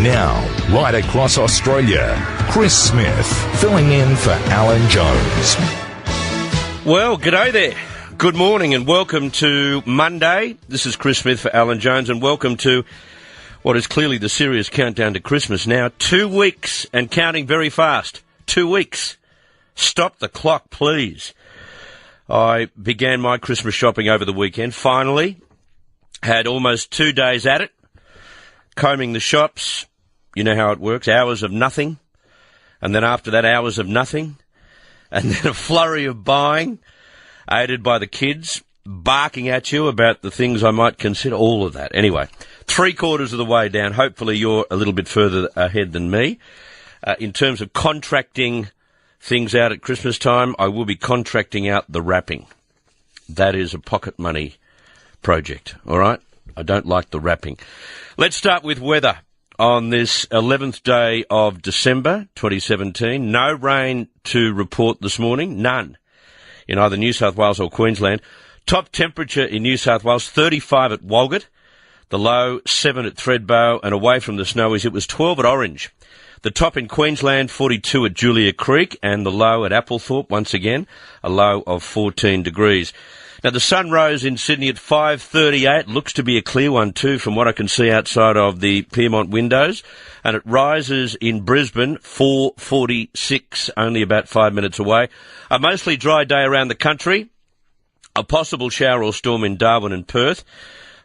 Now, right across Australia, Chris Smith filling in for Alan Jones. Well, g'day there. Good morning and welcome to Monday. This is Chris Smith for Alan Jones and welcome to what is clearly the serious countdown to Christmas now. 2 weeks and counting very fast. 2 weeks. Stop the clock, please. I began my Christmas shopping over the weekend, finally. Had almost 2 days at it. Combing the shops. You know how it works. Hours of nothing. And then after that, hours of nothing. And then a flurry of buying, aided by the kids, barking at you about the things I might consider, all of that. Anyway, 3/4 of the way down. Hopefully you're a little bit further ahead than me. In terms of contracting things out at Christmas time, I will be contracting out the wrapping. That is a pocket money project, all right? I don't like the wrapping. Let's start with weather. On this 11th day of December 2017, no rain to report this morning, none, in either New South Wales or Queensland. Top temperature in New South Wales, 35 at Walgett, the low 7 at Thredbo, and away from the snowies it was 12 at Orange. The top in Queensland, 42 at Julia Creek, and the low at Applethorpe, once again, a low of 14 degrees. Now, the sun rose in Sydney at 5:38. Looks to be a clear one, too, from what I can see outside of the Pyrmont windows. And it rises in Brisbane, 4:46, only about 5 minutes away. A mostly dry day around the country. A possible shower or storm in Darwin and Perth.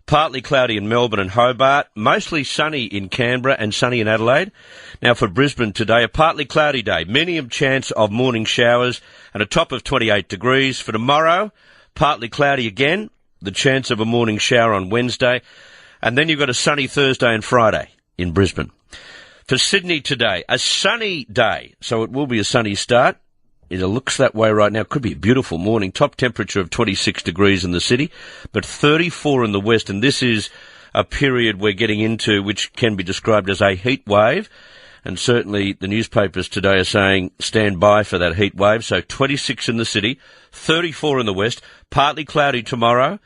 Partly cloudy in Melbourne and Hobart. Mostly sunny in Canberra and sunny in Adelaide. Now, for Brisbane today, a partly cloudy day. Medium chance of morning showers and a top of 28 degrees. For tomorrow, partly cloudy again, the chance of a morning shower on Wednesday, and then you've got a sunny Thursday and Friday in Brisbane. For Sydney today, a sunny day, so it will be a sunny start. It looks that way right now. Could be a beautiful morning. Top temperature of 26 degrees in the city, but 34 in the west, and this is a period we're getting into which can be described as a heat wave. And certainly the newspapers today are saying stand by for that heat wave. So 26 in the city, 34 in the west, partly cloudy tomorrow,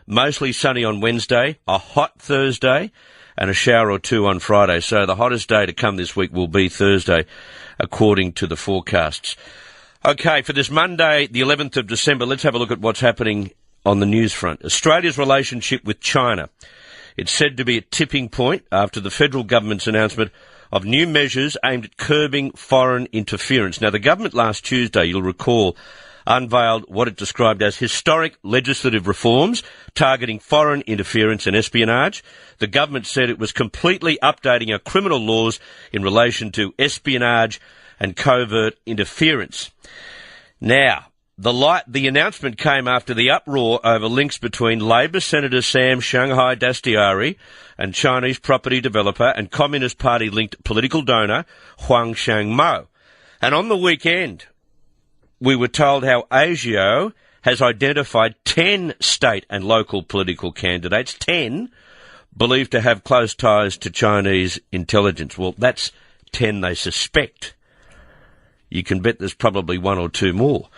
mostly sunny on Wednesday, a hot Thursday, and a shower or two on Friday. So the hottest day to come this week will be Thursday, according to the forecasts. Okay, for this Monday, the 11th of December, let's have a look at what's happening on the news front. Australia's relationship with China. It's said to be at tipping point after the federal government's announcement of new measures aimed at curbing foreign interference. Now, the government last Tuesday, you'll recall, unveiled what it described as historic legislative reforms targeting foreign interference and espionage. The government said it was completely updating our criminal laws in relation to espionage and covert interference. Now, the announcement came after the uproar over links between Labor Senator Sam Shanghai Dastyari and Chinese property developer and Communist Party-linked political donor Huang Shangmo. And on the weekend, we were told how ASIO has identified 10 state and local political candidates, 10, believed to have close ties to Chinese intelligence. Well, that's 10 they suspect. You can bet there's probably one or two more.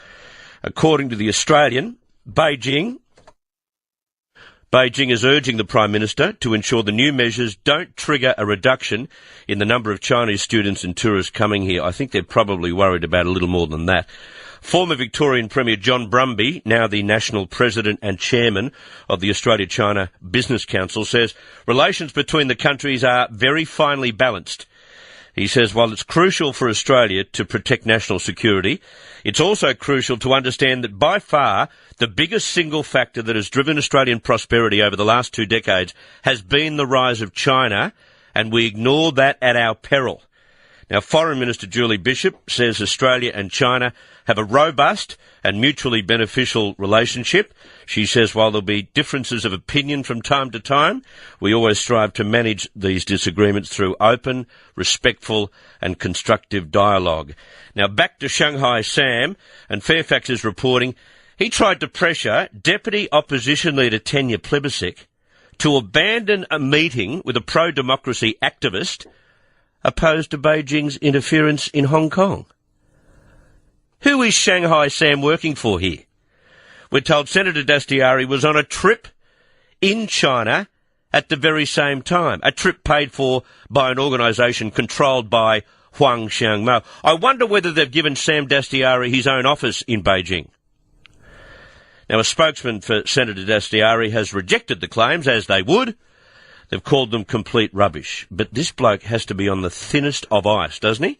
According to The Australian, Beijing is urging the Prime Minister to ensure the new measures don't trigger a reduction in the number of Chinese students and tourists coming here. I think they're probably worried about a little more than that. Former Victorian Premier John Brumby, now the National President and Chairman of the Australia-China Business Council, says relations between the countries are very finely balanced. He says while it's crucial for Australia to protect national security, it's also crucial to understand that by far the biggest single factor that has driven Australian prosperity over the last 2 decades has been the rise of China, and we ignore that at our peril. Now, Foreign Minister Julie Bishop says Australia and China have a robust and mutually beneficial relationship. She says while there'll be differences of opinion from time to time, we always strive to manage these disagreements through open, respectful and constructive dialogue. Now, back to Shanghai Sam, and Fairfax is reporting he tried to pressure Deputy Opposition Leader Tanya Plibersek to abandon a meeting with a pro-democracy activist opposed to Beijing's interference in Hong Kong. Who is Shanghai Sam working for here? We're told Senator Dastyari was on a trip in China at the very same time. A trip paid for by an organisation controlled by Huang Xiangmo. I wonder whether they've given Sam Dastyari his own office in Beijing. Now, a spokesman for Senator Dastyari has rejected the claims, as they would. They've called them complete rubbish. But this bloke has to be on the thinnest of ice, doesn't he?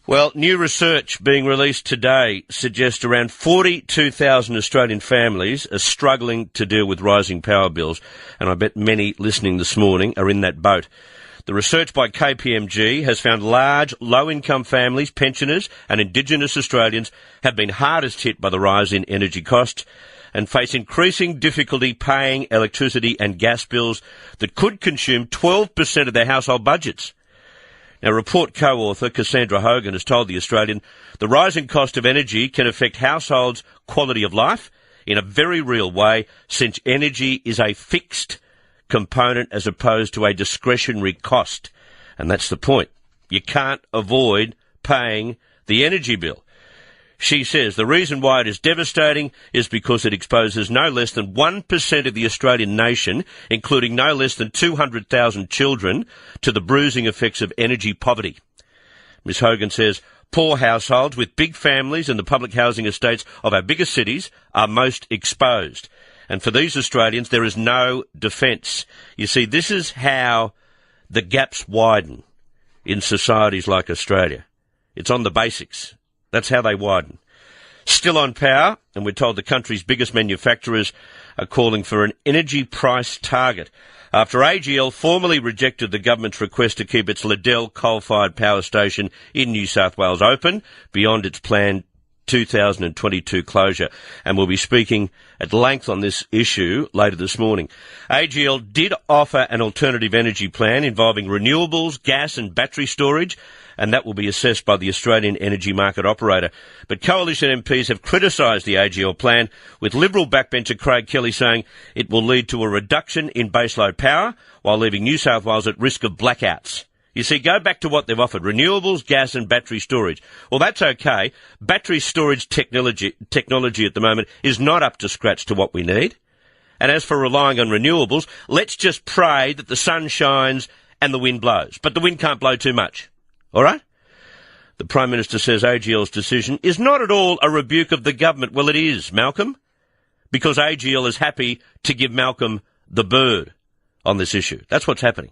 Well, new research being released today suggests around 42,000 Australian families are struggling to deal with rising power bills, and I bet many listening this morning are in that boat. The research by KPMG has found large, low-income families, pensioners and Indigenous Australians have been hardest hit by the rise in energy costs and face increasing difficulty paying electricity and gas bills that could consume 12% of their household budgets. Now, report co-author Cassandra Hogan has told The Australian the rising cost of energy can affect households' quality of life in a very real way, since energy is a fixed component as opposed to a discretionary cost. And that's the point. You can't avoid paying the energy bill. She says the reason why it is devastating is because it exposes no less than 1% of the Australian nation, including no less than 200,000 children, to the bruising effects of energy poverty. Ms Hogan says poor households with big families and the public housing estates of our biggest cities are most exposed. And for these Australians, there is no defence. You see, this is how the gaps widen in societies like Australia. It's on the basics. That's how they widen. Still on power, and we're told the country's biggest manufacturers are calling for an energy price target after AGL formally rejected the government's request to keep its Liddell coal-fired power station in New South Wales open beyond its planned 2022 closure. And we'll be speaking at length on this issue later this morning. AGL did offer an alternative energy plan involving renewables, gas and battery storage, and that will be assessed by the Australian Energy Market Operator. But coalition MPs have criticised the AGL plan, with Liberal backbencher Craig Kelly saying it will lead to a reduction in baseload power while leaving New South Wales at risk of blackouts. You see, go back to what they've offered, renewables, gas and battery storage. Well, that's okay. Battery storage technology at the moment is not up to scratch to what we need. And as for relying on renewables, let's just pray that the sun shines and the wind blows. But the wind can't blow too much. All right? The Prime Minister says AGL's decision is not at all a rebuke of the government. Well, it is, Malcolm, because AGL is happy to give Malcolm the bird on this issue. That's what's happening.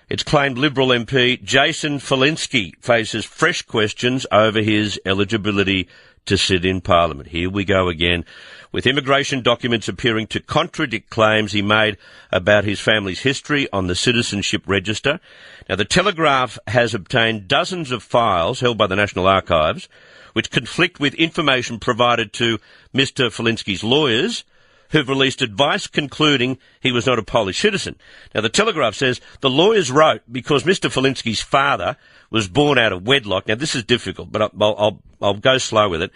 It's claimed Liberal MP Jason Falinski faces fresh questions over his eligibility to sit in Parliament. Here we go again, with immigration documents appearing to contradict claims he made about his family's history on the Citizenship Register. Now, the Telegraph has obtained dozens of files held by the National Archives which conflict with information provided to Mr. Falinski's lawyers, who've released advice concluding he was not a Polish citizen. Now, the Telegraph says the lawyers wrote because Mr. Falinski's father was born out of wedlock. Now, this is difficult, but I'll go slow with it.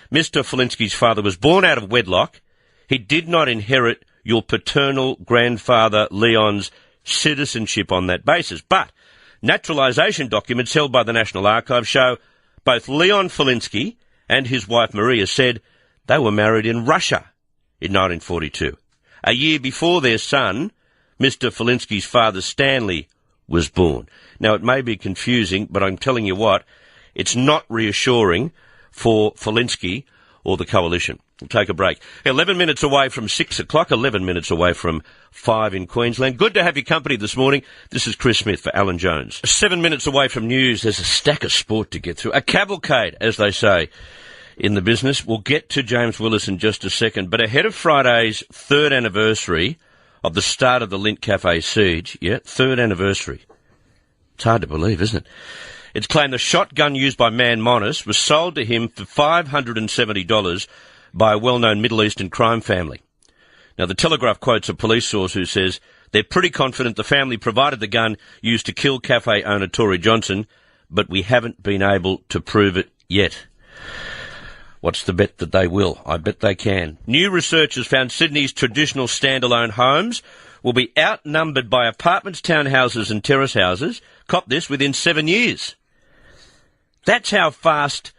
Mr. Falinski's father was born out of wedlock. He did not inherit your paternal grandfather Leon's citizenship on that basis. But naturalisation documents held by the National Archives show both Leon Falinski and his wife Maria said they were married in Russia in 1942, a year before their son, Mr. Falinski's father Stanley, was born. Now, it may be confusing, but I'm telling you what, it's not reassuring for Falinski or the coalition. We'll take a break. 11 minutes away from 6 o'clock, 11 minutes away from 5 in Queensland. Good to have your company this morning. This is Chris Smith for Alan Jones. 7 minutes away from news, there's a stack of sport to get through. A cavalcade, as they say in the business. We'll get to James Willis in just a second. But ahead of Friday's third anniversary of the start of the Lindt Cafe siege, third anniversary. It's hard to believe, isn't it? It's claimed the shotgun used by Man Monis was sold to him for $570 by a well-known Middle Eastern crime family. Now, the Telegraph quotes a police source who says they're pretty confident the family provided the gun used to kill cafe owner Tory Johnson, but we haven't been able to prove it yet. What's the bet that they will? I bet they can. New research has found Sydney's traditional standalone homes will be outnumbered by apartments, townhouses and terrace houses, cop this, within 7 years. That's how fast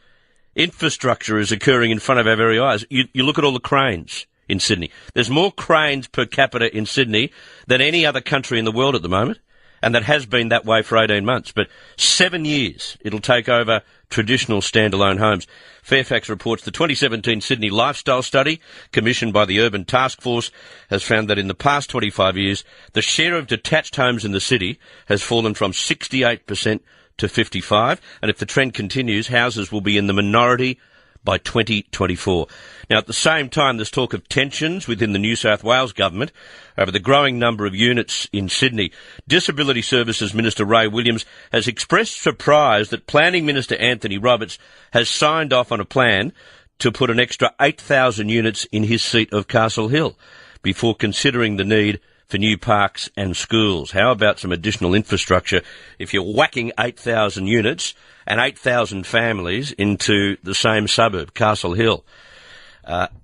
infrastructure is occurring in front of our very eyes. You look at all the cranes in Sydney. There's more cranes per capita in Sydney than any other country in the world at the moment, and that has been that way for 18 months. But 7 years it'll take over traditional standalone homes. Fairfax reports the 2017 Sydney Lifestyle Study, commissioned by the Urban Task Force, has found that in the past 25 years, the share of detached homes in the city has fallen from 68% to 55%, and if the trend continues, houses will be in the minority by 2024. Now, at the same time, there's talk of tensions within the New South Wales government over the growing number of units in Sydney. Disability Services Minister Ray Williams has expressed surprise that Planning Minister Anthony Roberts has signed off on a plan to put an extra 8,000 units in his seat of Castle Hill before considering the need for new parks and schools. How about some additional infrastructure if you're whacking 8,000 units and 8,000 families into the same suburb, Castle Hill?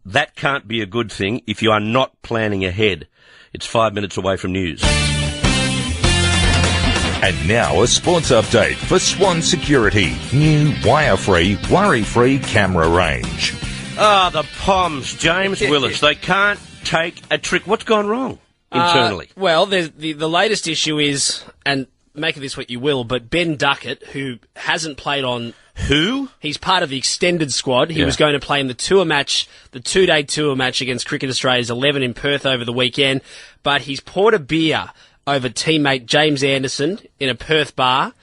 That can't be a good thing if you are not planning ahead. It's 5 minutes away from news. And now a sports update for Swan Security. New wire-free, worry-free camera range. The Poms, James Willis, they can't take a trick. What's gone wrong internally? Well, the latest issue is, and make of this what you will, but Ben Duckett, who hasn't played on... Who? He's part of the extended squad. He was going to play in the tour match, the two-day tour match against Cricket Australia's 11 in Perth over the weekend, but he's poured a beer over teammate James Anderson in a Perth bar.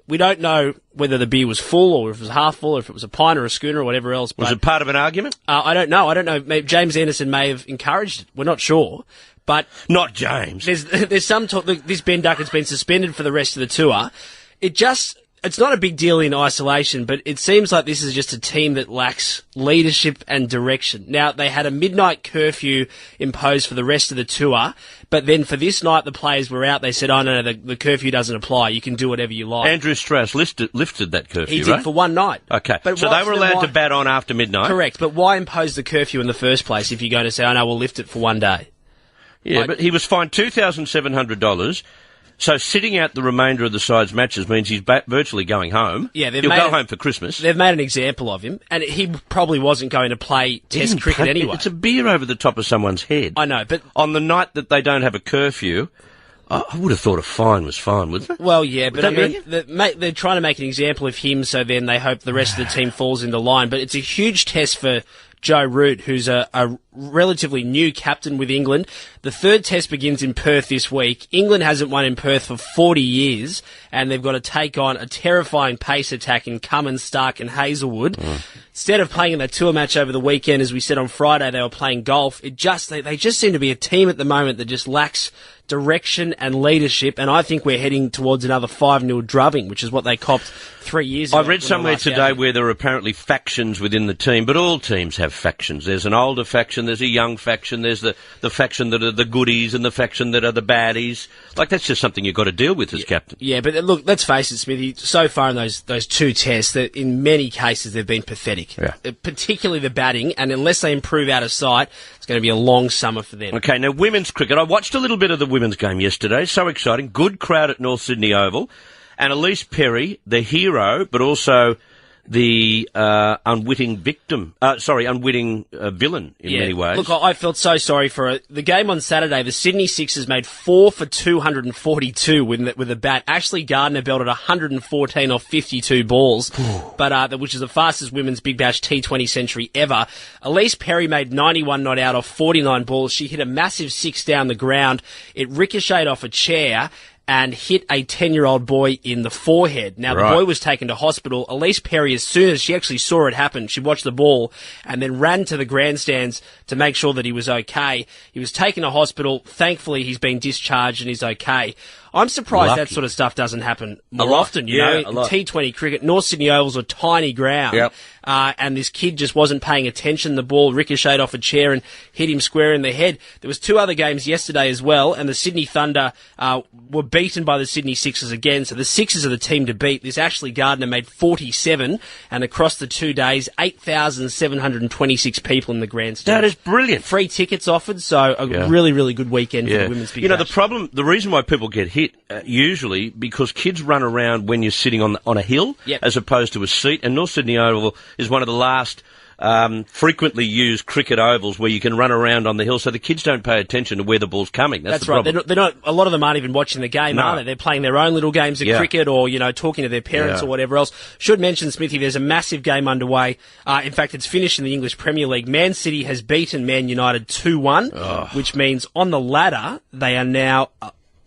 We don't know whether the beer was full or if it was half full or if it was a pint or a schooner or whatever else. Was it part of an argument? I don't know. Maybe James Anderson may have encouraged it. We're not sure. But not James. There's some talk. This Ben Duckett's been suspended for the rest of the tour. It's not a big deal in isolation, but it seems like this is just a team that lacks leadership and direction. Now, they had a midnight curfew imposed for the rest of the tour, but then for this night the players were out. They said, oh, no, the curfew doesn't apply. You can do whatever you like. Andrew Strauss lifted that curfew, He did for one night. Okay, but so they were allowed to bat on after midnight? Correct, but why impose the curfew in the first place if you're going to say, oh, no, we'll lift it for one day? Yeah, but he was fined $2,700. So sitting out the remainder of the side's matches means he's virtually going home. Yeah, he'll go home for Christmas. They've made an example of him, and he probably wasn't going to play Test cricket anyway. It's a beer over the top of someone's head. I know, but on the night that they don't have a curfew, I would have thought a fine was fine, wouldn't it? Well, yeah, but I mean, they're trying to make an example of him, so then they hope the rest of the team falls into line. But it's a huge test for Joe Root, who's a relatively new captain with England. The third test begins in Perth this week. England hasn't won in Perth for 40 years, and they've got to take on a terrifying pace attack in Cummins, Stark and Hazelwood. Instead of playing in that tour match over the weekend, as we said on Friday, they were playing golf. They just seem to be a team at the moment that just lacks direction and leadership, and I think we're heading towards another 5-0 drubbing, which is what they copped 3 years ago. I read somewhere today where there are apparently factions within the team, but all teams have factions. There's an older faction, there's a young faction, there's the faction that are the goodies and the faction that are the baddies. Like, that's just something you've got to deal with as captain. Yeah, but look, let's face it, Smithy, so far in those two tests, that in many cases they've been pathetic. Yeah. Particularly the batting, and unless they improve out of sight, it's going to be a long summer for them. Okay, now women's cricket. I watched a little bit of the women's game yesterday. So exciting. Good crowd at North Sydney Oval. And Elise Perry, the hero, but also the unwitting villain in many ways. Look, I felt so sorry for her. The game on Saturday, the Sydney Sixers made 4 for 242 with a bat. Ashley Gardner belted 114 off 52 balls, but which is the fastest women's Big Bash T20 century ever. Elise Perry made 91 not out off 49 balls. She hit a massive 6 down the ground. It ricocheted off a chair and hit a 10-year-old boy in the forehead. Now, the boy was taken to hospital. Elise Perry, as soon as she actually saw it happen, she watched the ball and then ran to the grandstands to make sure that he was okay. He was taken to hospital. Thankfully, he's been discharged and he's okay. I'm surprised that sort of stuff doesn't happen more often, you know. In T20 cricket, North Sydney Oval's a tiny ground, and this kid just wasn't paying attention. The ball ricocheted off a chair and hit him square in the head. There was 2 other games yesterday as well, and the Sydney Thunder were beaten by the Sydney Sixers again, so the Sixers are the team to beat. This Ashley Gardner made 47, and across the 2 days, 8,726 people in the grandstand. That is brilliant. Free tickets offered, so a really, really good weekend for the women's Big Bash. The reason why people get hit usually because kids run around when you're sitting on a hill as opposed to a seat, and North Sydney Oval is one of the last frequently used cricket ovals where you can run around on the hill, so the kids don't pay attention to where the ball's coming. That's the right. problem. They're not. A lot of them aren't even watching the game, are they? They're playing their own little games of cricket, or talking to their parents or whatever else. Should mention, Smithy, there's a massive game underway. In fact, it's finished in the English Premier League. Man City has beaten Man United 2-1, which means on the ladder they are now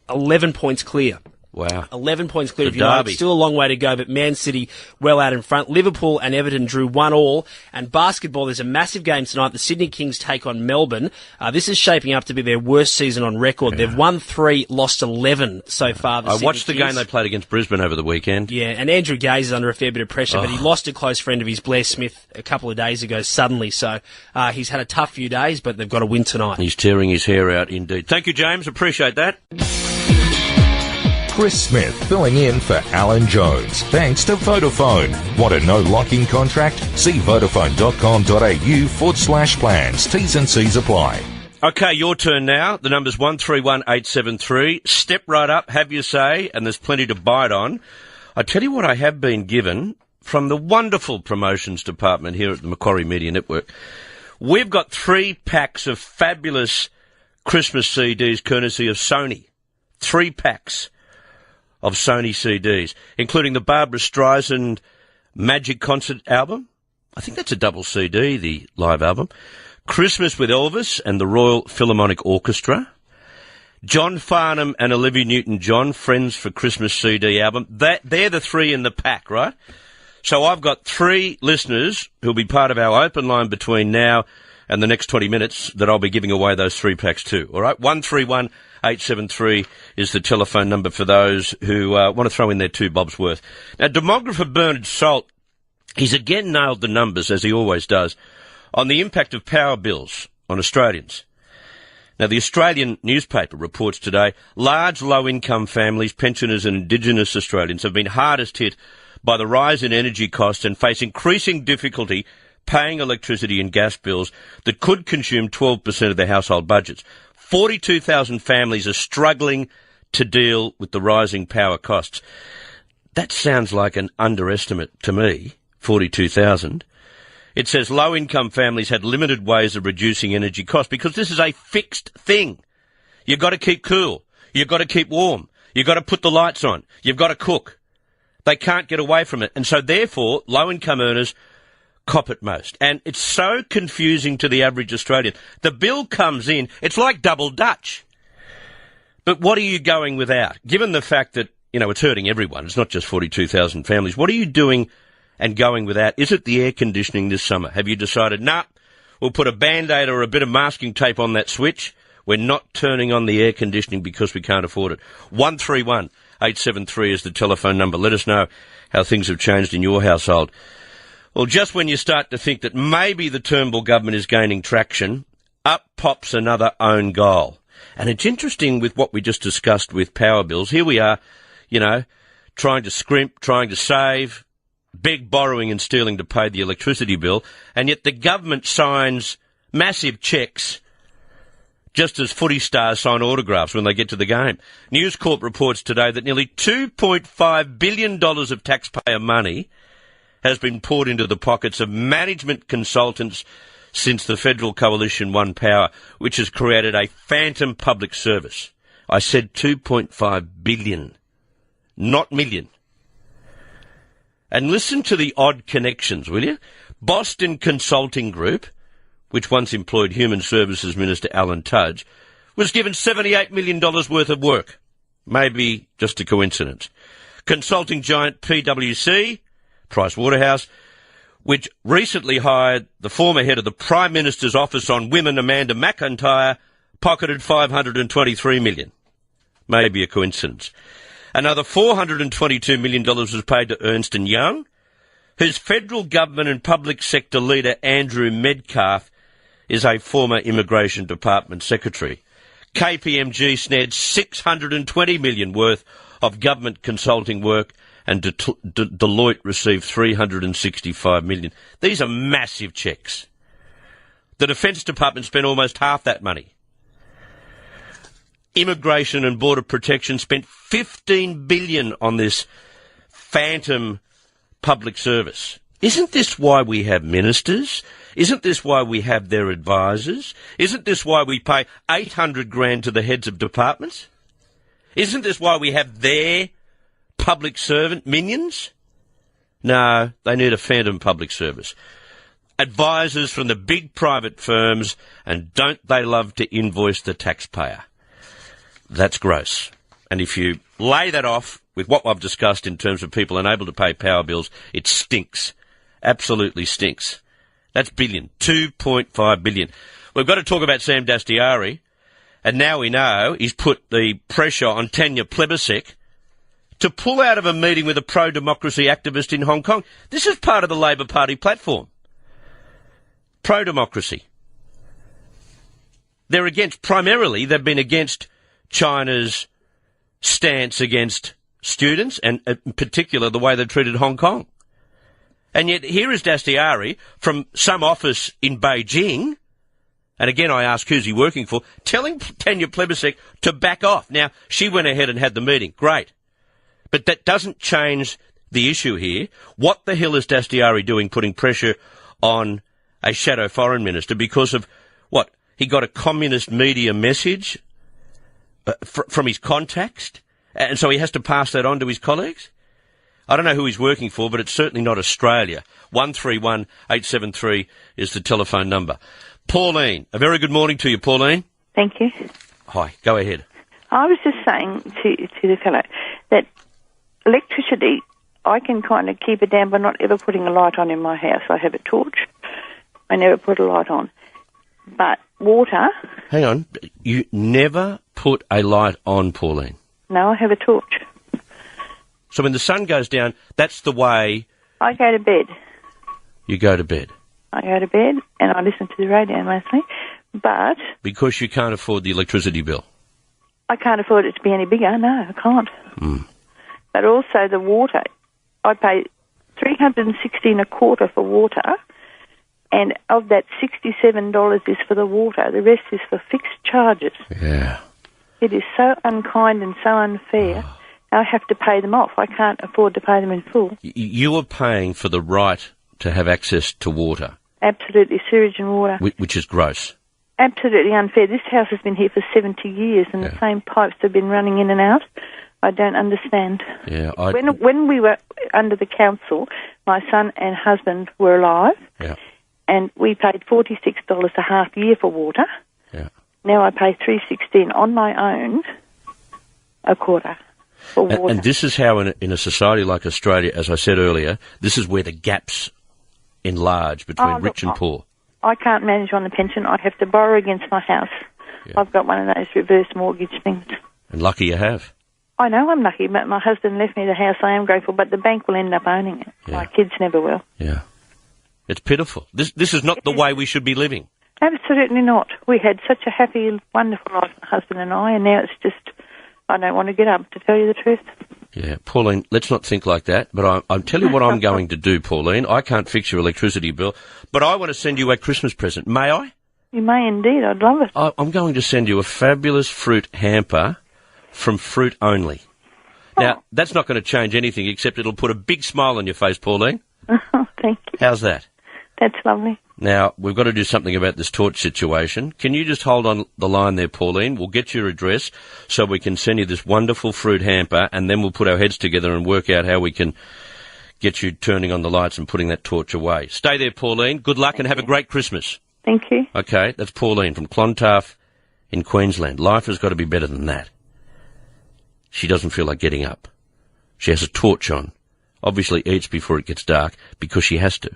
11 points clear. Wow. 11 points clear of United. Still a long way to go, but Man City well out in front. Liverpool and Everton drew 1-1. And basketball, there's a massive game tonight. The Sydney Kings take on Melbourne. This is shaping up to be their worst season on record. They've won 3, lost 11 so far. I watched the game they played against Brisbane over the weekend. Yeah, and Andrew Gaze is under a fair bit of pressure, but he lost a close friend of his, Blair Smith, a couple of days ago suddenly. So he's had a tough few days, but they've got to win tonight. He's tearing his hair out indeed. Thank you, James. Appreciate that. Chris Smith filling in for Alan Jones. Thanks to Vodafone. Want a no locking contract? See vodafone.com.au/plans. T's and C's apply. Okay, your turn now. The number's 131873. Step right up, have your say, and there's plenty to bite on. I tell you what I have been given from the wonderful promotions department here at the Macquarie Media Network. We've got 3 packs of fabulous Christmas CDs courtesy of Sony. 3 packs of Sony CDs, including the Barbra Streisand Magic Concert album. I think that's a double CD, the live album. Christmas with Elvis and the Royal Philharmonic Orchestra. John Farnham and Olivia Newton-John, Friends for Christmas CD album. They're the 3 in the pack, right? So I've got 3 listeners who'll be part of our open line between now and the next 20 minutes that I'll be giving away those 3 packs to. All right? 131873 is the telephone number for those who want to throw in their 2 bobs worth. Now, demographer Bernard Salt, he's again nailed the numbers, as he always does, on the impact of power bills on Australians. Now, the Australian newspaper reports today, large low-income families, pensioners and Indigenous Australians have been hardest hit by the rise in energy costs and face increasing difficulty paying electricity and gas bills that could consume 12% of their household budgets. 42,000 families are struggling to deal with the rising power costs. That sounds like an underestimate to me, 42,000. It says low-income families had limited ways of reducing energy costs because this is a fixed thing. You've got to keep cool. You've got to keep warm. You've got to put the lights on. You've got to cook. They can't get away from it. And so, therefore, low-income earners cop it most. And it's so confusing to the average Australian. The bill comes in, it's like double Dutch. But what are you going without? Given the fact that, it's hurting everyone, it's not just 42,000 families, what are you doing and going without? Is it the air conditioning this summer? Have you decided, we'll put a Band-Aid or a bit of masking tape on that switch? We're not turning on the air conditioning because we can't afford it. 131873 is the telephone number. Let us know how things have changed in your household. Well, just when you start to think that maybe the Turnbull government is gaining traction, up pops another own goal. And it's interesting with what we just discussed with power bills. Here we are, trying to scrimp, trying to save, big borrowing and stealing to pay the electricity bill, and yet the government signs massive cheques just as footy stars sign autographs when they get to the game. News Corp reports today that nearly $2.5 billion of taxpayer money has been poured into the pockets of management consultants since the federal coalition won power, which has created a phantom public service. I said 2.5 billion, not million. And listen to the odd connections, will you? Boston Consulting Group, which once employed Human Services Minister Alan Tudge, was given $78 million worth of work. Maybe just a coincidence. Consulting giant PwC, Price Waterhouse, which recently hired the former head of the Prime Minister's Office on Women, Amanda McIntyre, pocketed $523 million. Maybe a coincidence. Another $422 million was paid to Ernst & Young, whose federal government and public sector leader Andrew Medcalf is a former Immigration Department Secretary. KPMG snared $620 million worth of government consulting work, and Deloitte received $365 million. These are massive cheques. The Defence Department spent almost half that money. Immigration and Border Protection spent $15 billion on this phantom public service. Isn't this why we have ministers? Isn't this why we have their advisors? Isn't this why we pay 800 grand to the heads of departments? Isn't this why we have their public servant minions? No, they need a phantom public service. Advisors from the big private firms, and don't they love to invoice the taxpayer? That's gross. And if you lay that off with what I've discussed in terms of people unable to pay power bills, it stinks. Absolutely stinks. That's billion. 2.5 billion. We've got to talk about Sam Dastyari, and now we know he's put the pressure on Tanya Plibersek to pull out of a meeting with a pro-democracy activist in Hong Kong. This is part of the Labor Party platform. Pro-democracy. They're against, primarily, they've been against China's stance against students, and in particular the way they've treated Hong Kong. And yet here is Dastyari from some office in Beijing, and again I ask who's he working for, telling Tanya Plibersek to back off. Now, she went ahead and had the meeting. Great. But that doesn't change the issue here. What the hell is Dastyari doing putting pressure on a shadow foreign minister because of, what, he got a communist media message from his contacts, and so he has to pass that on to his colleagues? I don't know who he's working for, but it's certainly not Australia. 131873 is the telephone number. Pauline, a very good morning to you, Pauline. Thank you. Hi, go ahead. I was just saying to the fellow that electricity, I can kind of keep it down by not ever putting a light on in my house. I have a torch. I never put a light on. But water... Hang on. You never put a light on, Pauline? No, I have a torch. So when the sun goes down, that's the way... I go to bed. You go to bed? I go to bed and I listen to the radio mostly, but... Because you can't afford the electricity bill? I can't afford it to be any bigger, no, I can't. Mm. But also the water, I pay $316 a quarter for water, and of that $67 is for the water. The rest is for fixed charges. Yeah. It is so unkind and so unfair. Oh. I have to pay them off. I can't afford to pay them in full. You are paying for the right to have access to water. Absolutely, sewage and water. Which is gross. Absolutely unfair. This house has been here for 70 years and the same pipes have been running in and out. I don't understand. Yeah, When we were under the council, my son and husband were alive, and we paid $46 a half year for water. Yeah. Now I pay $316 on my own a quarter for water. And this is how in a society like Australia, as I said earlier, this is where the gaps enlarge between rich and poor. I can't manage on the pension. I have to borrow against my house. Yeah. I've got one of those reverse mortgage things. And lucky you have. I know I'm lucky, but my husband left me the house. I am grateful, but the bank will end up owning it. Yeah. My kids never will. Yeah. It's pitiful. This is not the way we should be living. Absolutely not. We had such a happy, wonderful life, my husband and I, and now it's just, I don't want to get up, to tell you the truth. Yeah, Pauline, let's not think like that, but I'll tell you what I'm going to do, Pauline. I can't fix your electricity bill, but I want to send you a Christmas present. May I? You may indeed. I'd love it. I'm going to send you a fabulous fruit hamper from Fruit Only. Now, that's not going to change anything, except it'll put a big smile on your face, Pauline. Thank you. How's that? That's lovely. Now, we've got to do something about this torch situation. Can you just hold on the line there, Pauline? We'll get your address so we can send you this wonderful fruit hamper, and then we'll put our heads together and work out how we can get you turning on the lights and putting that torch away. Stay there, Pauline. Good luck and have a great Christmas. Thank you. Okay, that's Pauline from Clontarf in Queensland. Life has got to be better than that. She doesn't feel like getting up. She has a torch on. Obviously eats before it gets dark because she has to.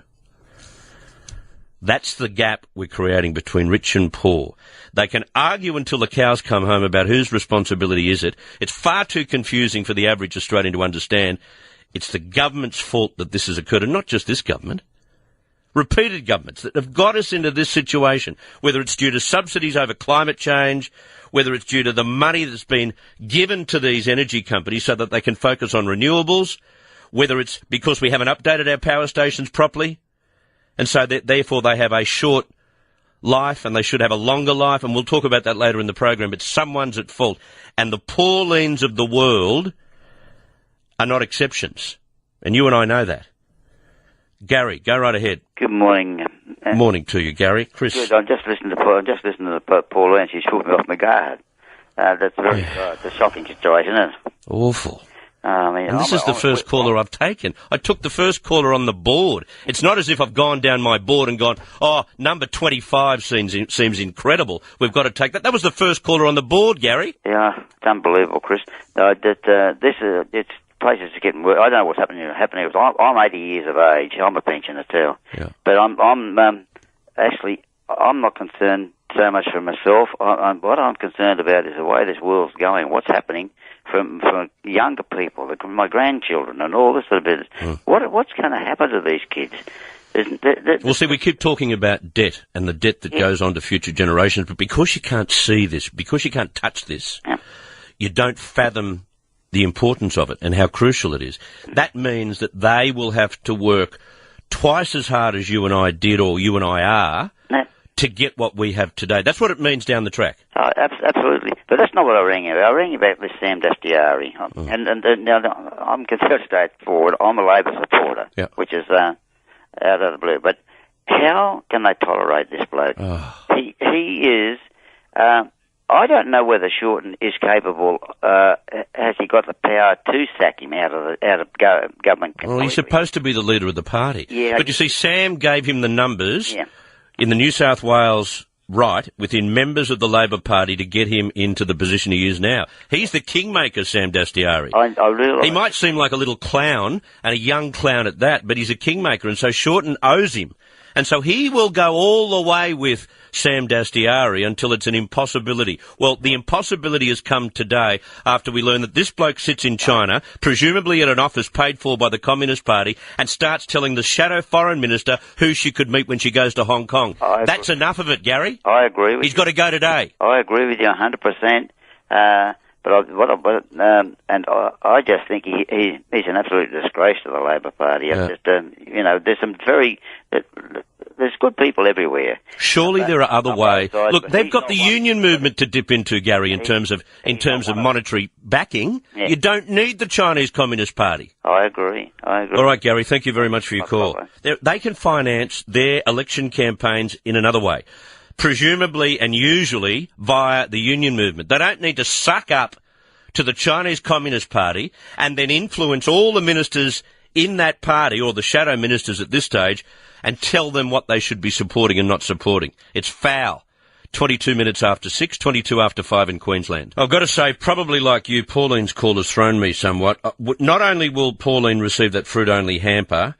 That's the gap we're creating between rich and poor. They can argue until the cows come home about whose responsibility is it. It's far too confusing for the average Australian to understand. It's the government's fault that this has occurred, and not just this government. Repeated governments that have got us into this situation, whether it's due to subsidies over climate change, whether it's due to the money that's been given to these energy companies so that they can focus on renewables, whether it's because we haven't updated our power stations properly, and so therefore they have a short life and they should have a longer life, and we'll talk about that later in the program, but someone's at fault. And the Paulines of the world are not exceptions. And you and I know that. Gary, go right ahead. Good morning. Morning to you, Gary. Chris. Good. I'm just listening to Pauline. She's put me off my guard. That's very it's a shocking situation, isn't it? Awful. And this is the first caller I've taken. I took the first caller on the board. It's not as if I've gone down my board and gone, number 25 seems incredible. We've got to take that. That was the first caller on the board, Gary. Yeah, it's unbelievable, Chris. It's places are getting worse. I don't know what's happening. I'm 80 years of age. I'm a pensioner too. Yeah. But I'm not concerned so much for myself. What I'm concerned about is the way this world's going. What's happening from younger people, my grandchildren, and all this sort of business. What's going to happen to these kids? Well, see, we keep talking about debt and the debt that goes on to future generations, but because you can't see this, because you can't touch this, you don't fathom the importance of it and how crucial it is. That means that they will have to work twice as hard as you and I did, or you and I are, to get what we have today. That's what it means down the track. Oh, absolutely. But that's not what I rang about. I rang about this Sam Dastyari. And now I'm considered straightforward. I'm a Labor supporter, which is out of the blue. But how can they tolerate this bloke? He is... I don't know whether Shorten is capable. Has he got the power to sack him out of government completely? Well, he's supposed to be the leader of the party. Yeah, but you see, Sam gave him the numbers in the New South Wales within members of the Labor Party to get him into the position he is now. He's the kingmaker, Sam Dastyari. I realise. He might seem like a little clown, and a young clown at that, but he's a kingmaker, and so Shorten owes him. And so he will go all the way with Sam Dastyari until it's an impossibility. Well, the impossibility has come today after we learn that this bloke sits in China, presumably at an office paid for by the Communist Party, and starts telling the shadow foreign minister who she could meet when she goes to Hong Kong. That's enough of it, Gary. I agree with you. He's got to go today. I agree with you 100%. I just think he's an absolute disgrace to the Labor Party. There's good people everywhere. Surely there are other ways. Look, they've got the union movement to dip into, Gary, in terms of monetary backing. Yeah. You don't need the Chinese Communist Party. I agree. All right, Gary, thank you very much for your call. They can finance their election campaigns in another way, presumably and usually via the union movement. They don't need to suck up to the Chinese Communist Party and then influence all the ministers in that party, or the shadow ministers at this stage, and tell them what they should be supporting and not supporting. It's foul. 22 minutes after 6, 22 after 5 in Queensland. I've got to say, probably like you, Pauline's call has thrown me somewhat. Not only will Pauline receive that fruit-only hamper,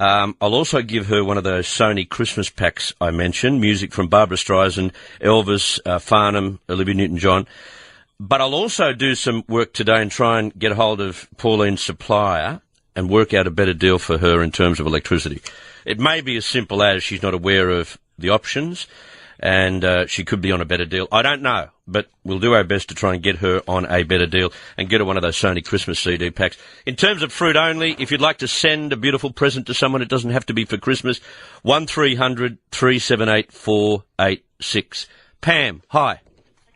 I'll also give her one of those Sony Christmas packs I mentioned, music from Barbra Streisand, Elvis, Farnham, Olivia Newton-John. But I'll also do some work today and try and get hold of Pauline's supplier and work out a better deal for her in terms of electricity. It may be as simple as she's not aware of the options and she could be on a better deal. I don't know, but we'll do our best to try and get her on a better deal and get her one of those Sony Christmas CD packs. In terms of fruit only, if you'd like to send a beautiful present to someone, it doesn't have to be for Christmas, 1300 378 486. Pam, hi.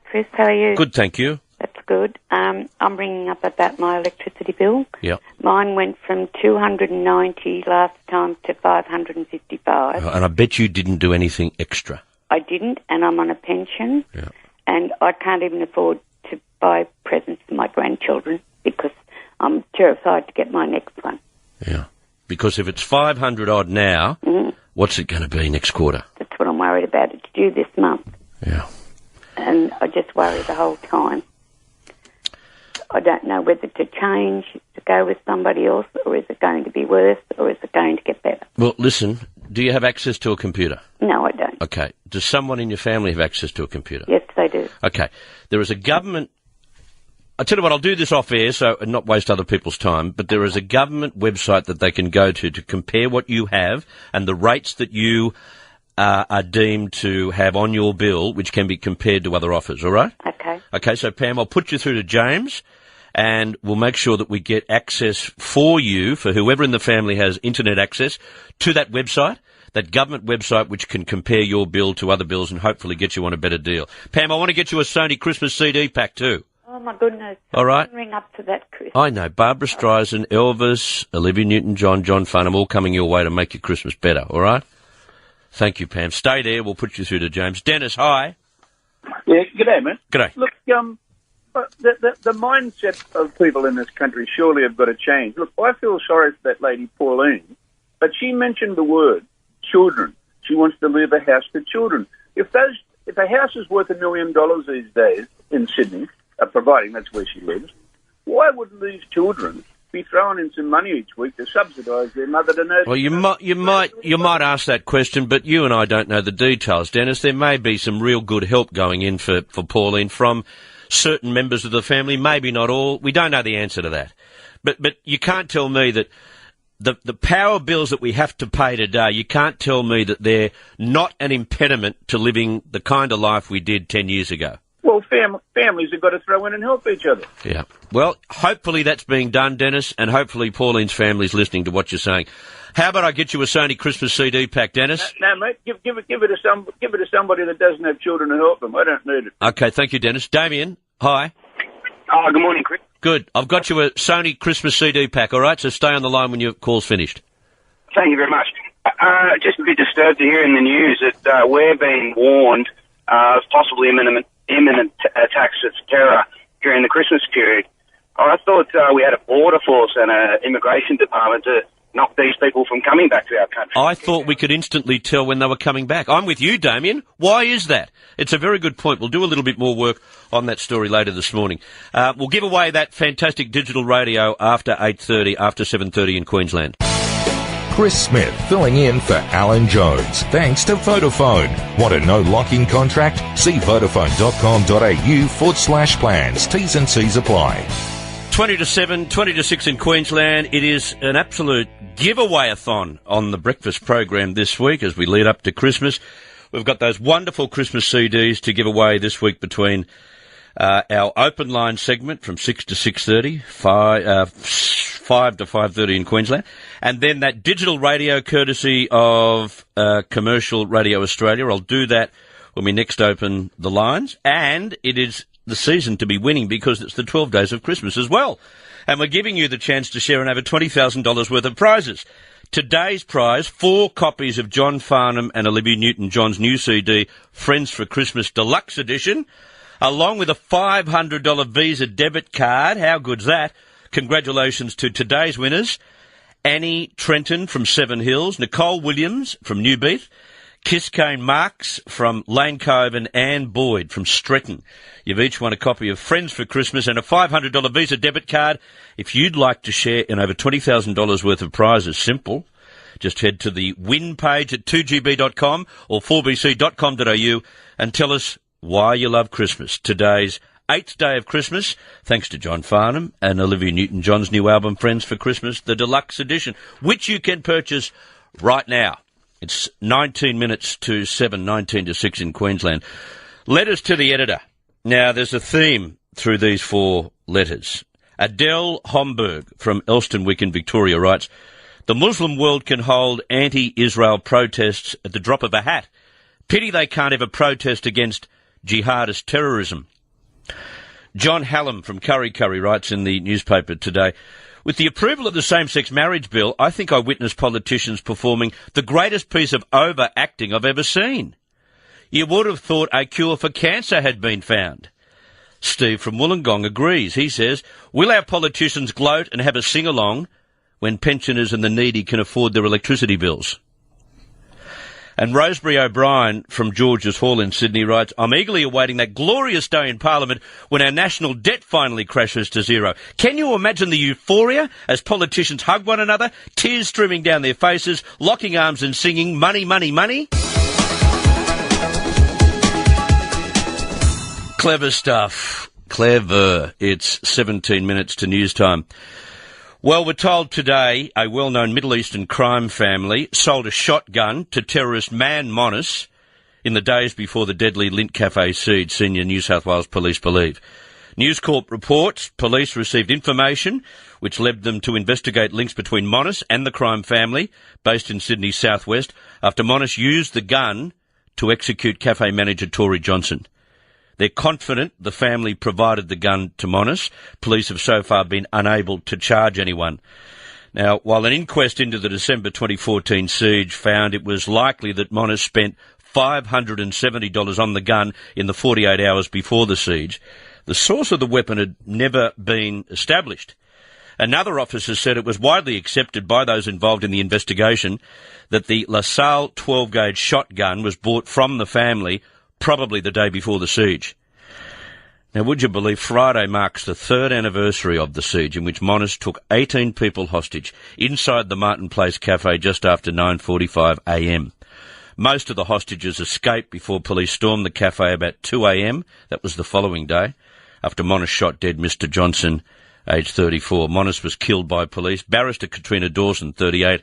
Chris, how are you? Good, thank you. That's good. I'm ringing up about my electricity bill. Yep. Mine went from $290 last time to $555. And I bet you didn't do anything extra. I didn't, and I'm on a pension, and I can't even afford to buy presents for my grandchildren because I'm terrified to get my next one. Yeah. Because if it's 500 odd now, what's it going to be next quarter? That's what I'm worried about. It's due this month. Yeah. And I just worry the whole time. I don't know whether to change, to go with somebody else, or is it going to be worse, or is it going to get better? Well, listen, do you have access to a computer? No, I don't. Okay. Does someone in your family have access to a computer? Yes, they do. Okay. There is a government... I'll tell you what, I'll do this off air so and not waste other people's time, but there is a government website that they can go to compare what you have and the rates that you are deemed to have on your bill, which can be compared to other offers, all right? Okay. Okay, so Pam, I'll put you through to James, and we'll make sure that we get access for you, for whoever in the family has internet access, to that website, that government website which can compare your bill to other bills and hopefully get you on a better deal. Pam, I want to get you a Sony Christmas CD pack too. Oh, Oh, my goodness. All right. Ring up to that, Chris. I know. Barbara Streisand, Elvis, Olivia Newton-John, John Farnham, all coming your way to make your Christmas better, all right? Thank you, Pam. Stay there. We'll put you through to James. Dennis, hi. Yeah, g'day, man. G'day. Look, the mindset of people in this country surely have got to change. Look, I feel sorry for that lady, Pauline, but she mentioned the word children. She wants to leave a house for children. If a house is worth $1 million these days in Sydney, providing that's where she lives, why wouldn't these children be throwing in some money each week to subsidise their mother to nurse? Well, you might ask that question, but you and I don't know the details, Dennis. There may be some real good help going in for Pauline from certain members of the family, maybe not all. We don't know the answer to that. But you can't tell me that the power bills that we have to pay today, you can't tell me that they're not an impediment to living the kind of life we did 10 years ago. Well, families have got to throw in and help each other. Yeah. Well, hopefully that's being done, Dennis, and hopefully Pauline's family's listening to what you're saying. How about I get you a Sony Christmas CD pack, Dennis? No, mate. Give it to somebody that doesn't have children to help them. I don't need it. Okay, thank you, Dennis. Damien, hi. Oh, good morning, Chris. Good. I've got you a Sony Christmas CD pack, all right? So stay on the line when your call's finished. Thank you very much. Just a bit disturbed to hear in the news that we're being warned of possibly imminent attacks of terror during the Christmas period. I thought we had a border force and an immigration department to knock these people from coming back to our country. I thought we could instantly tell when they were coming back. I'm with you, Damien. Why is that? It's a very good point. We'll do a little bit more work on that story later this morning. We'll give away that fantastic digital radio after 8:30, after 7:30 in Queensland. Chris Smith filling in for Alan Jones. Thanks to Vodafone. Want a no lock-in contract? See vodafone.com.au/plans. T's and C's apply. 20 to 7, 20 to 6 in Queensland. It is an absolute giveaway-a-thon on the breakfast program this week as we lead up to Christmas. We've got those wonderful Christmas CDs to give away this week between our open line segment from 6 to 6:30, 5 to 5:30 in Queensland, and then that digital radio courtesy of Commercial Radio Australia. I'll do that when we next open the lines, and it is the season to be winning because it's the 12 days of Christmas as well. And we're giving you the chance to share in over $20,000 worth of prizes. Today's prize, 4 copies of John Farnham and Olivia Newton-John's new CD, Friends for Christmas Deluxe Edition, along with a $500 Visa debit card. How good's that? Congratulations to today's winners. Annie Trenton from Seven Hills, Nicole Williams from Newbeat, Kiskane Marks from Lane Cove, and Anne Boyd from Stretton. You've each won a copy of Friends for Christmas and a $500 Visa debit card. If you'd like to share in over $20,000 worth of prizes, simple. Just head to the win page at 2gb.com or 4bc.com.au and tell us why you love Christmas. Today's 8th day of Christmas, thanks to John Farnham and Olivia Newton-John's new album, Friends for Christmas, the Deluxe Edition, which you can purchase right now. It's 19 minutes to 7, 19 to 6 in Queensland. Letters to the editor. Now, there's a theme through these 4 letters. Adele Homburg from Elstonwick in Victoria writes, the Muslim world can hold anti-Israel protests at the drop of a hat. Pity they can't ever protest against jihadist terrorism. John Hallam from Curry writes in the newspaper today, with the approval of the same-sex marriage bill, I think I witnessed politicians performing the greatest piece of overacting I've ever seen. You would have thought a cure for cancer had been found. Steve from Wollongong agrees. He says, will our politicians gloat and have a sing-along when pensioners and the needy can afford their electricity bills? And Rosemary O'Brien from George's Hall in Sydney writes, I'm eagerly awaiting that glorious day in Parliament when our national debt finally crashes to zero. Can you imagine the euphoria as politicians hug one another, tears streaming down their faces, locking arms and singing, money, money, money? Clever stuff. Clever. It's 17 minutes to news time. Well, we're told today a well-known Middle Eastern crime family sold a shotgun to terrorist Man Monis in the days before the deadly Lint Cafe siege, senior New South Wales police believe. News Corp reports police received information which led them to investigate links between Monis and the crime family based in Sydney's southwest after Monis used the gun to execute cafe manager Tory Johnson. They're confident the family provided the gun to Monis. Police have so far been unable to charge anyone. Now, while an inquest into the December 2014 siege found it was likely that Monis spent $570 on the gun in the 48 hours before the siege, the source of the weapon had never been established. Another officer said it was widely accepted by those involved in the investigation that the LaSalle 12-gauge shotgun was bought from the family probably the day before the siege. Now, would you believe Friday marks the third anniversary of the siege, in which Monis took 18 people hostage inside the Martin Place Cafe just after 9:45 a.m. Most of the hostages escaped before police stormed the cafe about 2 a.m. That was the following day, after Monis shot dead Mr. Johnson, aged 34. Monis was killed by police. Barrister Katrina Dawson, 38,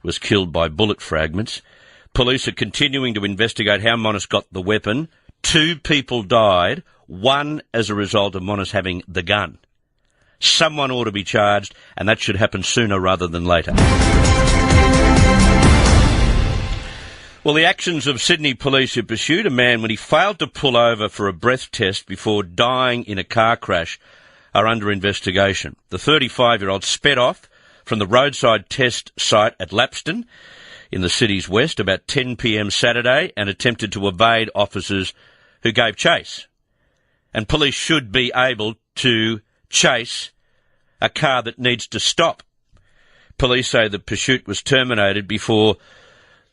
was killed by bullet fragments. Police are continuing to investigate how Monis got the weapon. 2 people died, one as a result of Monis having the gun. Someone ought to be charged, and that should happen sooner rather than later. Well, the actions of Sydney police who pursued a man when he failed to pull over for a breath test before dying in a car crash are under investigation. The 35-year-old sped off from the roadside test site at Lapston in the city's west about 10 p.m. Saturday and attempted to evade officers who gave chase. And police should be able to chase a car that needs to stop. Police say the pursuit was terminated before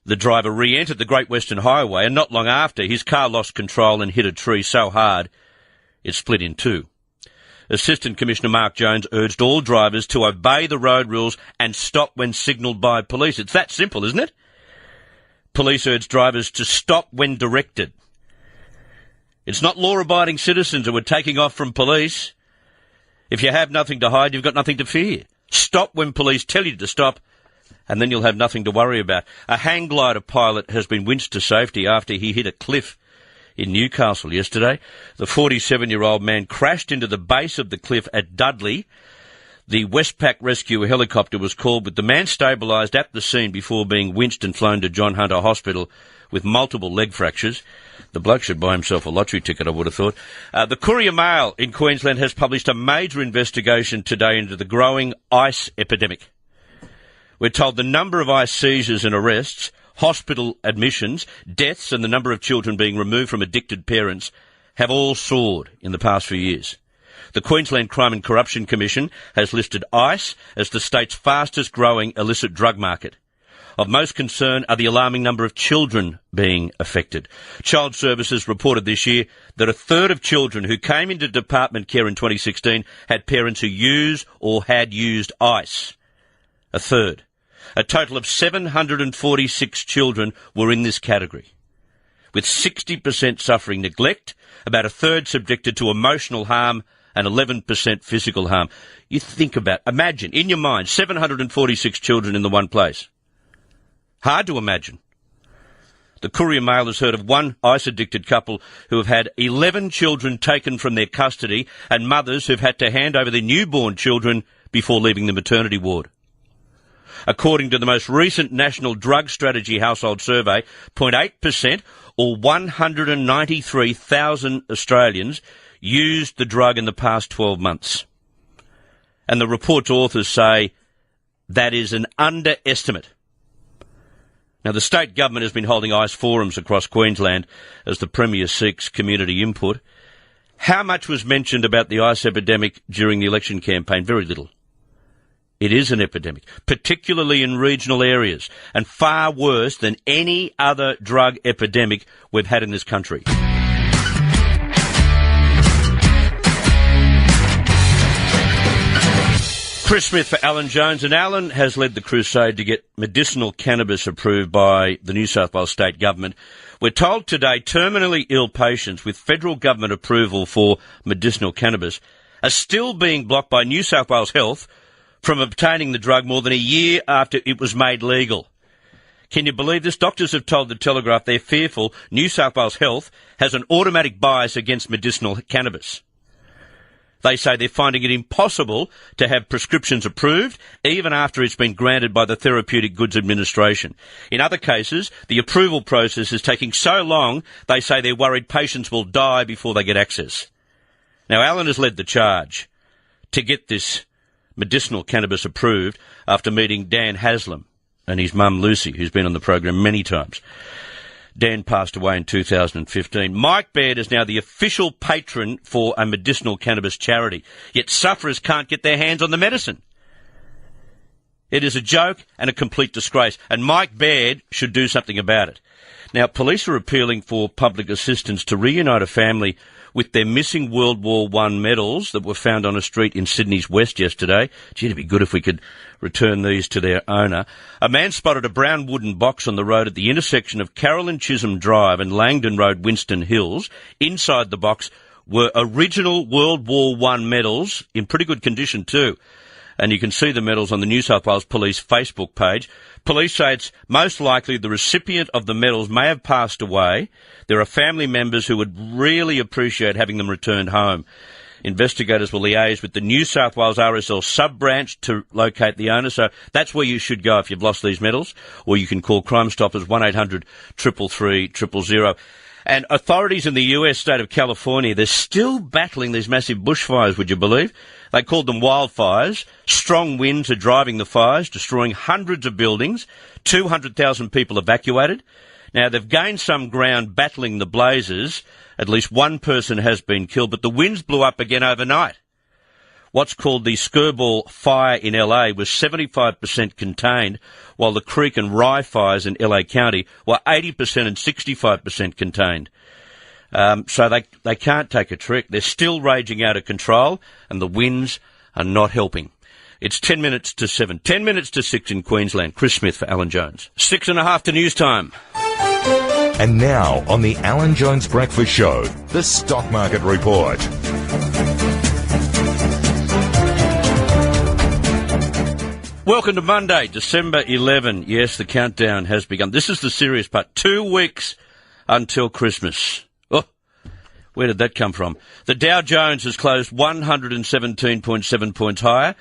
the driver re-entered the Great Western Highway, and not long after, his car lost control and hit a tree so hard it split in two. Assistant Commissioner Mark Jones urged all drivers to obey the road rules and stop when signalled by police. It's that simple, isn't it? Police urged drivers to stop when directed. It's not law-abiding citizens who are taking off from police. If you have nothing to hide, you've got nothing to fear. Stop when police tell you to stop, and then you'll have nothing to worry about. A hang glider pilot has been winched to safety after he hit a cliff in Newcastle yesterday. The 47-year-old man crashed into the base of the cliff at Dudley. The Westpac rescue helicopter was called, with the man stabilised at the scene before being winched and flown to John Hunter Hospital with multiple leg fractures. The bloke should buy himself a lottery ticket, I would have thought. The Courier Mail in Queensland has published a major investigation today into the growing ice epidemic. We're told the number of ice seizures and arrests, hospital admissions, deaths and the number of children being removed from addicted parents have all soared in the past few years. The Queensland Crime and Corruption Commission has listed ice as the state's fastest growing illicit drug market. Of most concern are the alarming number of children being affected. Child Services reported this year that a third of children who came into department care in 2016 had parents who use or had used ice. A third. A total of 746 children were in this category, with 60% suffering neglect, about a third subjected to emotional harm, and 11% physical harm. You think about, imagine, in your mind, 746 children in the one place. Hard to imagine. The Courier Mail has heard of one ice-addicted couple who have had 11 children taken from their custody and mothers who've had to hand over their newborn children before leaving the maternity ward. According to the most recent National Drug Strategy Household Survey, 0.8% or 193,000 Australians used the drug in the past 12 months. And the report's authors say that is an underestimate. Now, the state government has been holding ice forums across Queensland as the Premier seeks community input. How much was mentioned about the ice epidemic during the election campaign? Very little. It is an epidemic, particularly in regional areas, and far worse than any other drug epidemic we've had in this country. Chris Smith for Alan Jones, and Alan has led the crusade to get medicinal cannabis approved by the New South Wales state government. We're told today terminally ill patients with federal government approval for medicinal cannabis are still being blocked by New South Wales Health from obtaining the drug more than a year after it was made legal. Can you believe this? Doctors have told the Telegraph they're fearful New South Wales Health has an automatic bias against medicinal cannabis. They say they're finding it impossible to have prescriptions approved, even after it's been granted by the Therapeutic Goods Administration. In other cases, the approval process is taking so long, they say they're worried patients will die before they get access. Now, Alan has led the charge to get this medicinal cannabis approved after meeting Dan Haslam and his mum Lucy, who's been on the program many times. Dan passed away in 2015. Mike Baird is now the official patron for a medicinal cannabis charity, yet sufferers can't get their hands on the medicine. It is a joke and a complete disgrace, and Mike Baird should do something about it. Now, police are appealing for public assistance to reunite a family with their missing World War I medals that were found on a street in Sydney's West yesterday. Gee, it'd be good if we could return these to their owner. A man spotted a brown wooden box on the road at the intersection of Carroll and Chisholm Drive and Langdon Road, Winston Hills. Inside the box were original World War I medals, in pretty good condition too. And you can see the medals on the New South Wales Police Facebook page. Police say it's most likely the recipient of the medals may have passed away. There are family members who would really appreciate having them returned home. Investigators will liaise with the New South Wales RSL sub-branch to locate the owner. So that's where you should go if you've lost these medals. Or you can call Crime Stoppers 1-800-333-000. And authorities in the US state of California, they're still battling these massive bushfires, would you believe? They called them wildfires. Strong winds are driving the fires, destroying hundreds of buildings. 200,000 people evacuated. Now, they've gained some ground battling the blazes. At least one person has been killed, but the winds blew up again overnight. What's called the Skirball fire in LA was 75% contained, while the Creek and Rye fires in LA County were 80% and 65% contained. So they can't take a trick. They're still raging out of control, and the winds are not helping. It's 10 minutes to 7, 10 minutes to 6 in Queensland. Chris Smith for Alan Jones. 6:30 to news time. And now on the Alan Jones Breakfast Show, the Stock Market Report. Welcome to Monday, December 11. Yes, the countdown has begun. This is the serious part. 2 weeks until Christmas. Oh, where did that come from? The Dow Jones has closed 117.7 points higher.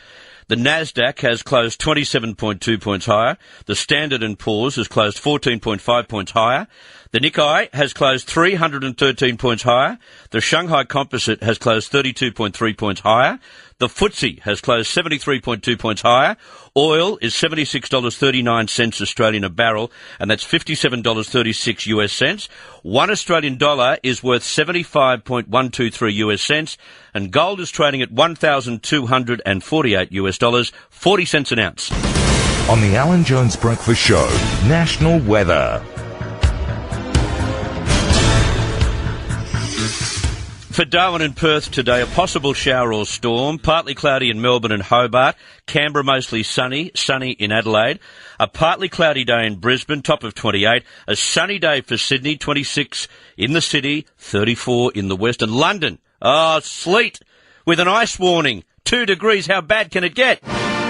The Nasdaq has closed 27.2 points higher. The Standard & Poor's has closed 14.5 points higher. The Nikkei has closed 313 points higher. The Shanghai Composite has closed 32.3 points higher. The FTSE has closed 73.2 points higher. Oil is $76.39 Australian a barrel, and that's $57.36 US cents. 1 Australian dollar is worth 75.123 US cents, and gold is trading at $1,248 US dollars, 40 cents an ounce. On the Alan Jones Breakfast Show, national weather. For Darwin and Perth today, a possible shower or storm, partly cloudy in Melbourne and Hobart, Canberra mostly sunny, sunny in Adelaide, a partly cloudy day in Brisbane, top of 28, a sunny day for Sydney, 26 in the city, 34 in the west, and London, sleet with an ice warning, 2 degrees, how bad can it get?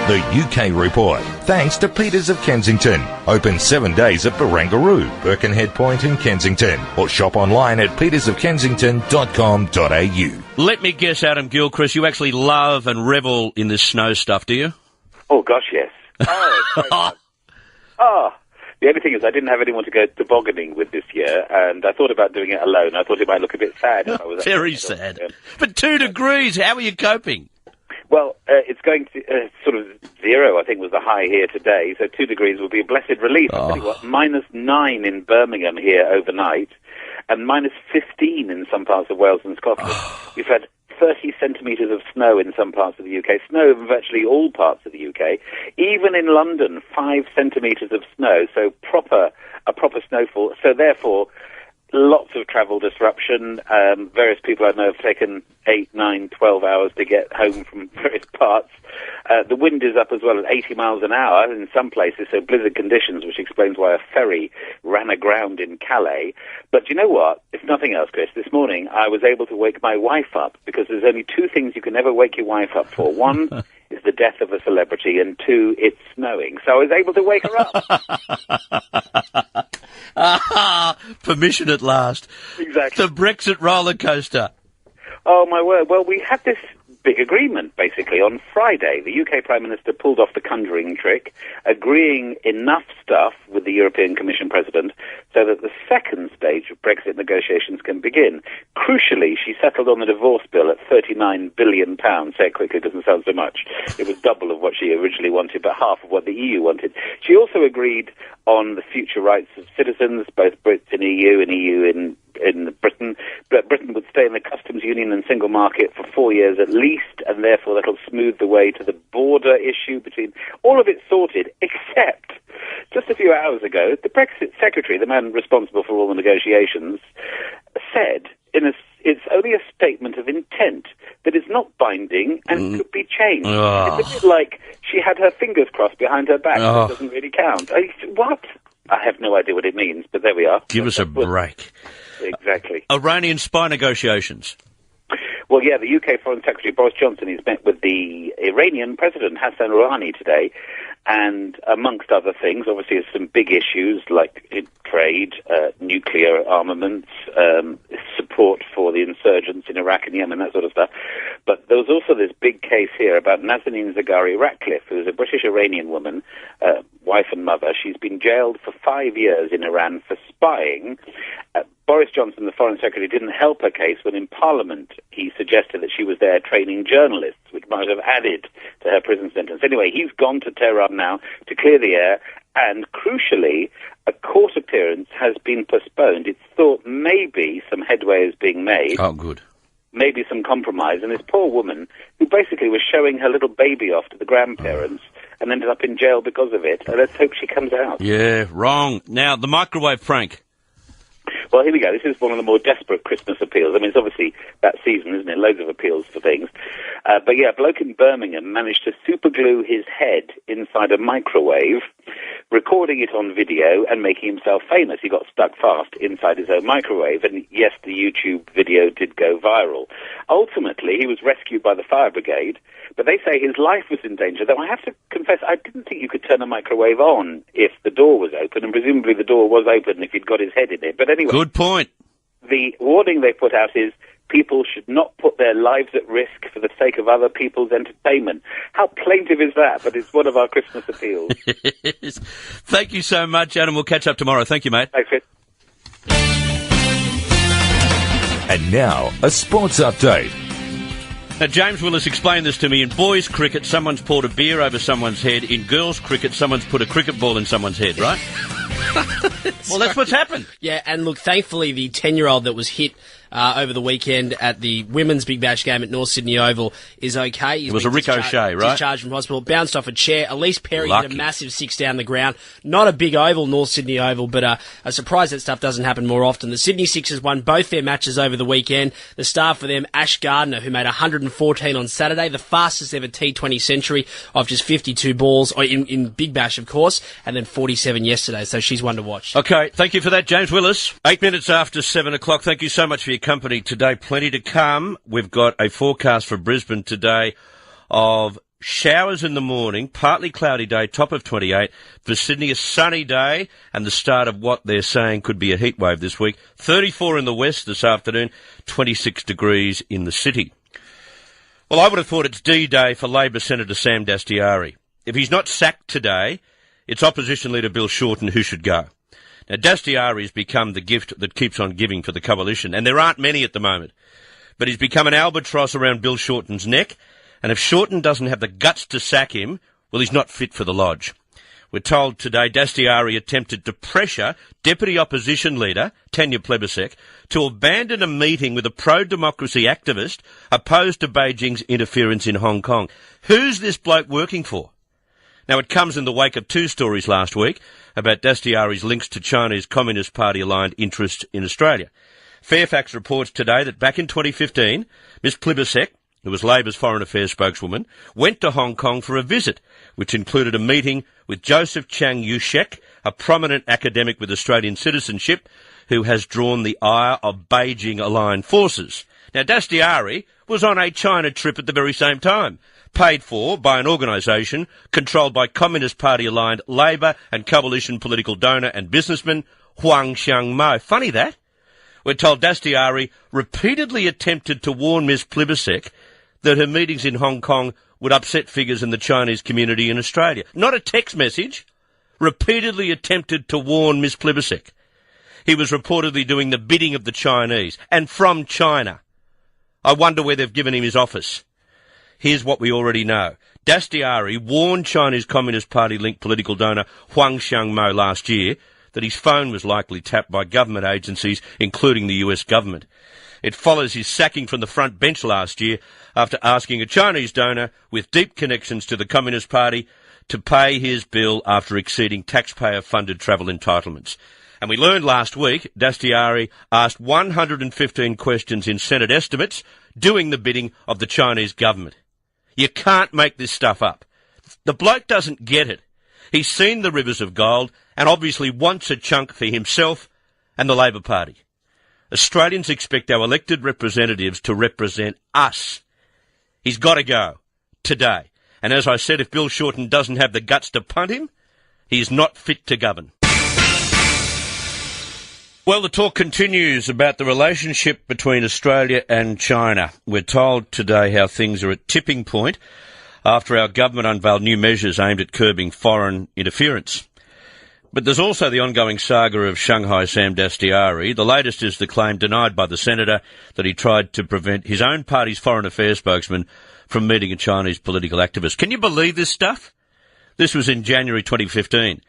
The UK Report, thanks to Peters of Kensington. Open 7 days at Barangaroo, Birkenhead Point in Kensington, or shop online at petersofkensington.com.au. Let me guess, Adam Gilchrist, you actually love and revel in this snow stuff, do you? Oh, gosh, yes. The only thing is I didn't have anyone to go tobogganing with this year, and I thought about doing it alone. I thought it might look a bit sad. If I was very sad. But 2 degrees, how are you coping? Well, it's going to sort of 0, I think, was the high here today. So 2 degrees will be a blessed relief. I'll tell you what, -9 in Birmingham here overnight, and -15 in some parts of Wales and Scotland. We've had 30 centimetres of snow in some parts of the UK, snow in virtually all parts of the UK. Even in London, 5 centimetres of snow, so a proper snowfall. So therefore, lots of travel disruption. Various people I know have taken 8, 9, 12 hours to get home from various parts. The wind is up as well at 80 miles an hour in some places, so blizzard conditions, which explains why a ferry ran aground in Calais. But you know what? If nothing else, Chris, this morning I was able to wake my wife up, because there's only 2 things you can never wake your wife up for. 1 is the death of a celebrity, and 2, it's snowing. So I was able to wake her up. Permission at last. Exactly. The Brexit roller coaster. Oh, my word. Well, we had this big agreement, basically. On Friday, the UK Prime Minister pulled off the conjuring trick, agreeing enough stuff with the European Commission President so that the second stage of Brexit negotiations can begin. Crucially, she settled on the divorce bill at £39 billion. Say it quickly, it doesn't sound so much. It was double of what she originally wanted, but half of what the EU wanted. She also agreed on the future rights of citizens, both Brits in EU and EU in Britain. But Britain would stay in the customs union and single market for 4 years at least, and therefore that'll smooth the way to the border issue between all of it sorted, except just a few hours ago, the Brexit secretary, the man responsible for all the negotiations, said it's only a statement of intent, that it's not binding and could be changed. Oh. It's a bit like she had her fingers crossed behind her back, so it doesn't really count. What? I have no idea what it means, but there we are. Give us a break. Exactly. Iranian spy negotiations. Well, yeah, the UK Foreign Secretary Boris Johnson has met with the Iranian President Hassan Rouhani today, and amongst other things, obviously, there's some big issues like trade, nuclear armaments, support for the insurgents in Iraq and Yemen, that sort of stuff. But there was also this big case here about Nazanin Zaghari-Ratcliffe, who is a British-Iranian woman, wife and mother. She's been jailed for 5 years in Iran for spying. Boris Johnson, the Foreign Secretary, didn't help her case when in Parliament he suggested that she was there training journalists, which might have added to her prison sentence. Anyway, he's gone to Tehran now to clear the air, and crucially, a court appearance has been postponed. It's thought maybe some headway is being made. Oh, good. Maybe some compromise, and this poor woman, who basically was showing her little baby off to the grandparents, and ended up in jail because of it. And let's hope she comes out. Yeah, wrong. Now, the microwave prank. Well, here we go. This is one of the more desperate Christmas appeals. I mean, it's obviously that season, isn't it? Loads of appeals for things. But yeah, a bloke in Birmingham managed to superglue his head inside a microwave, recording it on video and making himself famous. He got stuck fast inside his own microwave, and yes, the YouTube video did go viral. Ultimately, he was rescued by the fire brigade, but they say his life was in danger, though I have to confess, I didn't think you could turn a microwave on if the door was open, and presumably the door was open if he'd got his head in it. But anyway... Good point. The warning they put out is people should not put their lives at risk for the sake of other people's entertainment. How plaintive is that? But it's one of our Christmas appeals. Thank you so much, Adam. We'll catch up tomorrow. Thank you, mate. Thanks, Chris. And now, a sports update. Now, James Willis explained this to me. In boys' cricket, someone's poured a beer over someone's head. In girls' cricket, someone's put a cricket ball in someone's head, right? Well, that's what's happened. Yeah, and look, thankfully, the 10-year-old that was hit over the weekend at the women's Big Bash game at North Sydney Oval is okay. It was a ricochet, right? Discharged from hospital, bounced off a chair. Elise Perry hit a massive 6 down the ground. Not a big oval, North Sydney Oval, but a surprise that stuff doesn't happen more often. The Sydney Sixers won both their matches over the weekend. The star for them, Ash Gardner, who made 114 on Saturday, the fastest ever T20 century of just 52 balls, in Big Bash, of course, and then 47 yesterday, so she's one to watch. Okay, thank you for that, James Willis. 8 minutes after 7 o'clock. Thank you so much for your company today. Plenty to come. We've got a forecast for Brisbane today of showers in the morning, partly cloudy day, top of 28. For Sydney, a sunny day and the start of what they're saying could be a heat wave this week. 34 in the west this afternoon, 26 degrees in the city. Well, I would have thought it's D-Day for Labor Senator Sam Dastyari. If he's not sacked today, it's Opposition Leader Bill Shorten who should go. Now, Dastyari has become the gift that keeps on giving for the coalition, and there aren't many at the moment. But he's become an albatross around Bill Shorten's neck, and if Shorten doesn't have the guts to sack him, well, he's not fit for the lodge. We're told today Dastyari attempted to pressure Deputy Opposition Leader Tanya Plibersek to abandon a meeting with a pro-democracy activist opposed to Beijing's interference in Hong Kong. Who's this bloke working for? Now, it comes in the wake of 2 stories last week about Dastyari's links to China's Communist Party-aligned interests in Australia. Fairfax reports today that back in 2015, Ms Plibersek, who was Labor's Foreign Affairs spokeswoman, went to Hong Kong for a visit, which included a meeting with Joseph Chang Yu-shek, a prominent academic with Australian citizenship, who has drawn the ire of Beijing-aligned forces. Now, Dastyari was on a China trip at the very same time, paid for by an organisation controlled by Communist Party-aligned Labour and coalition political donor and businessman Huang Xiangmo. Funny that. We're told Dastyari repeatedly attempted to warn Ms Plibersek that her meetings in Hong Kong would upset figures in the Chinese community in Australia. Not a text message. Repeatedly attempted to warn Ms. Plibersek. He was reportedly doing the bidding of the Chinese, and from China. I wonder where they've given him his office. Here's what we already know. Dastyari warned Chinese Communist Party-linked political donor Huang Xiangmo last year that his phone was likely tapped by government agencies, including the US government. It follows his sacking from the front bench last year after asking a Chinese donor with deep connections to the Communist Party to pay his bill after exceeding taxpayer-funded travel entitlements. And we learned last week Dastyari asked 115 questions in Senate estimates, doing the bidding of the Chinese government. You can't make this stuff up. The bloke doesn't get it. He's seen the rivers of gold and obviously wants a chunk for himself and the Labor Party. Australians expect our elected representatives to represent us. He's got to go. Today. And as I said, if Bill Shorten doesn't have the guts to punt him, he is not fit to govern. Well, the talk continues about the relationship between Australia and China. We're told today how things are at tipping point after our government unveiled new measures aimed at curbing foreign interference. But there's also the ongoing saga of Shanghai Sam Dastyari. The latest is the claim denied by the senator that he tried to prevent his own party's foreign affairs spokesman from meeting a Chinese political activist. Can you believe this stuff? This was in January 2015.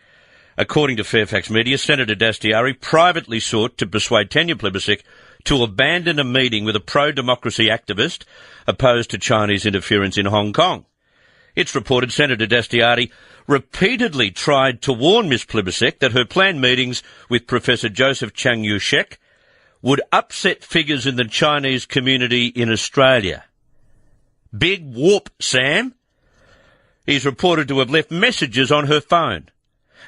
According to Fairfax Media, Senator Dastyari privately sought to persuade Tanya Plibersek to abandon a meeting with a pro-democracy activist opposed to Chinese interference in Hong Kong. It's reported Senator Dastyari repeatedly tried to warn Ms. Plibersek that her planned meetings with Professor Joseph Chang Yu-shek would upset figures in the Chinese community in Australia. Big whoop, Sam. He's reported to have left messages on her phone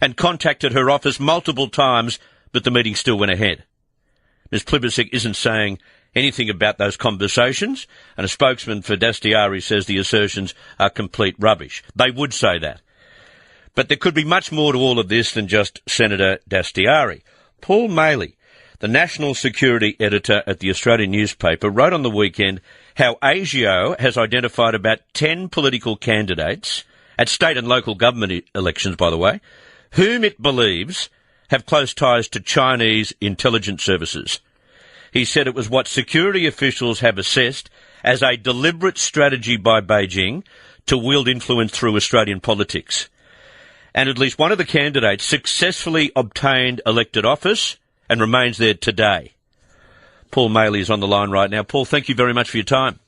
and contacted her office multiple times, but the meeting still went ahead. Ms. Plibersek isn't saying anything about those conversations, and a spokesman for Dastyari says the assertions are complete rubbish. They would say that. But there could be much more to all of this than just Senator Dastyari. Paul Maley, the national security editor at the Australian newspaper, wrote on the weekend how ASIO has identified about 10 political candidates, at state and local government elections, by the way, whom it believes have close ties to Chinese intelligence services. He said it was what security officials have assessed as a deliberate strategy by Beijing to wield influence through Australian politics. And at least one of the candidates successfully obtained elected office and remains there today. Paul Maley is on the line right now. Paul, thank you very much for your time.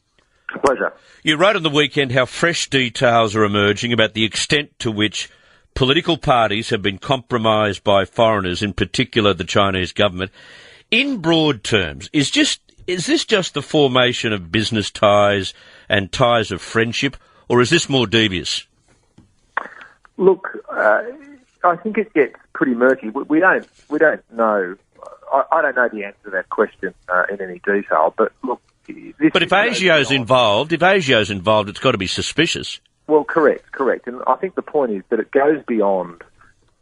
A pleasure. You wrote on the weekend how fresh details are emerging about the extent to which political parties have been compromised by foreigners, in particular the Chinese government. In broad terms, is this just the formation of business ties and ties of friendship, or is this more devious? Look, I think it gets pretty murky. We don't know. I don't know the answer to that question in any detail. But look, but if ASIO's involved, it's got to be suspicious. Well, correct. And I think the point is that it goes beyond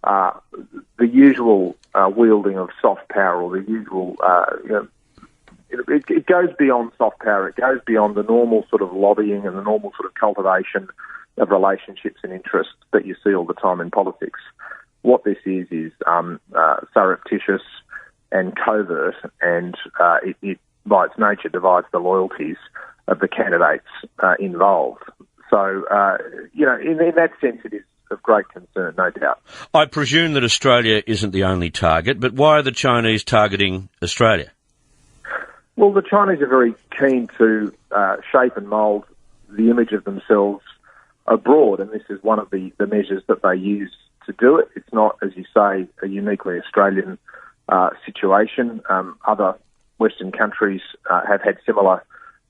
the usual wielding of soft power or the usual, it goes beyond soft power. It goes beyond the normal sort of lobbying and the normal sort of cultivation of relationships and interests that you see all the time in politics. What this is surreptitious and covert, and it by its nature divides the loyalties of the candidates involved. So, in that sense, it is of great concern, no doubt. I presume that Australia isn't the only target, but why are the Chinese targeting Australia? Well, the Chinese are very keen to shape and mould the image of themselves abroad, and this is one of the measures that they use to do it. It's not, as you say, a uniquely Australian situation. Other Western countries have had similar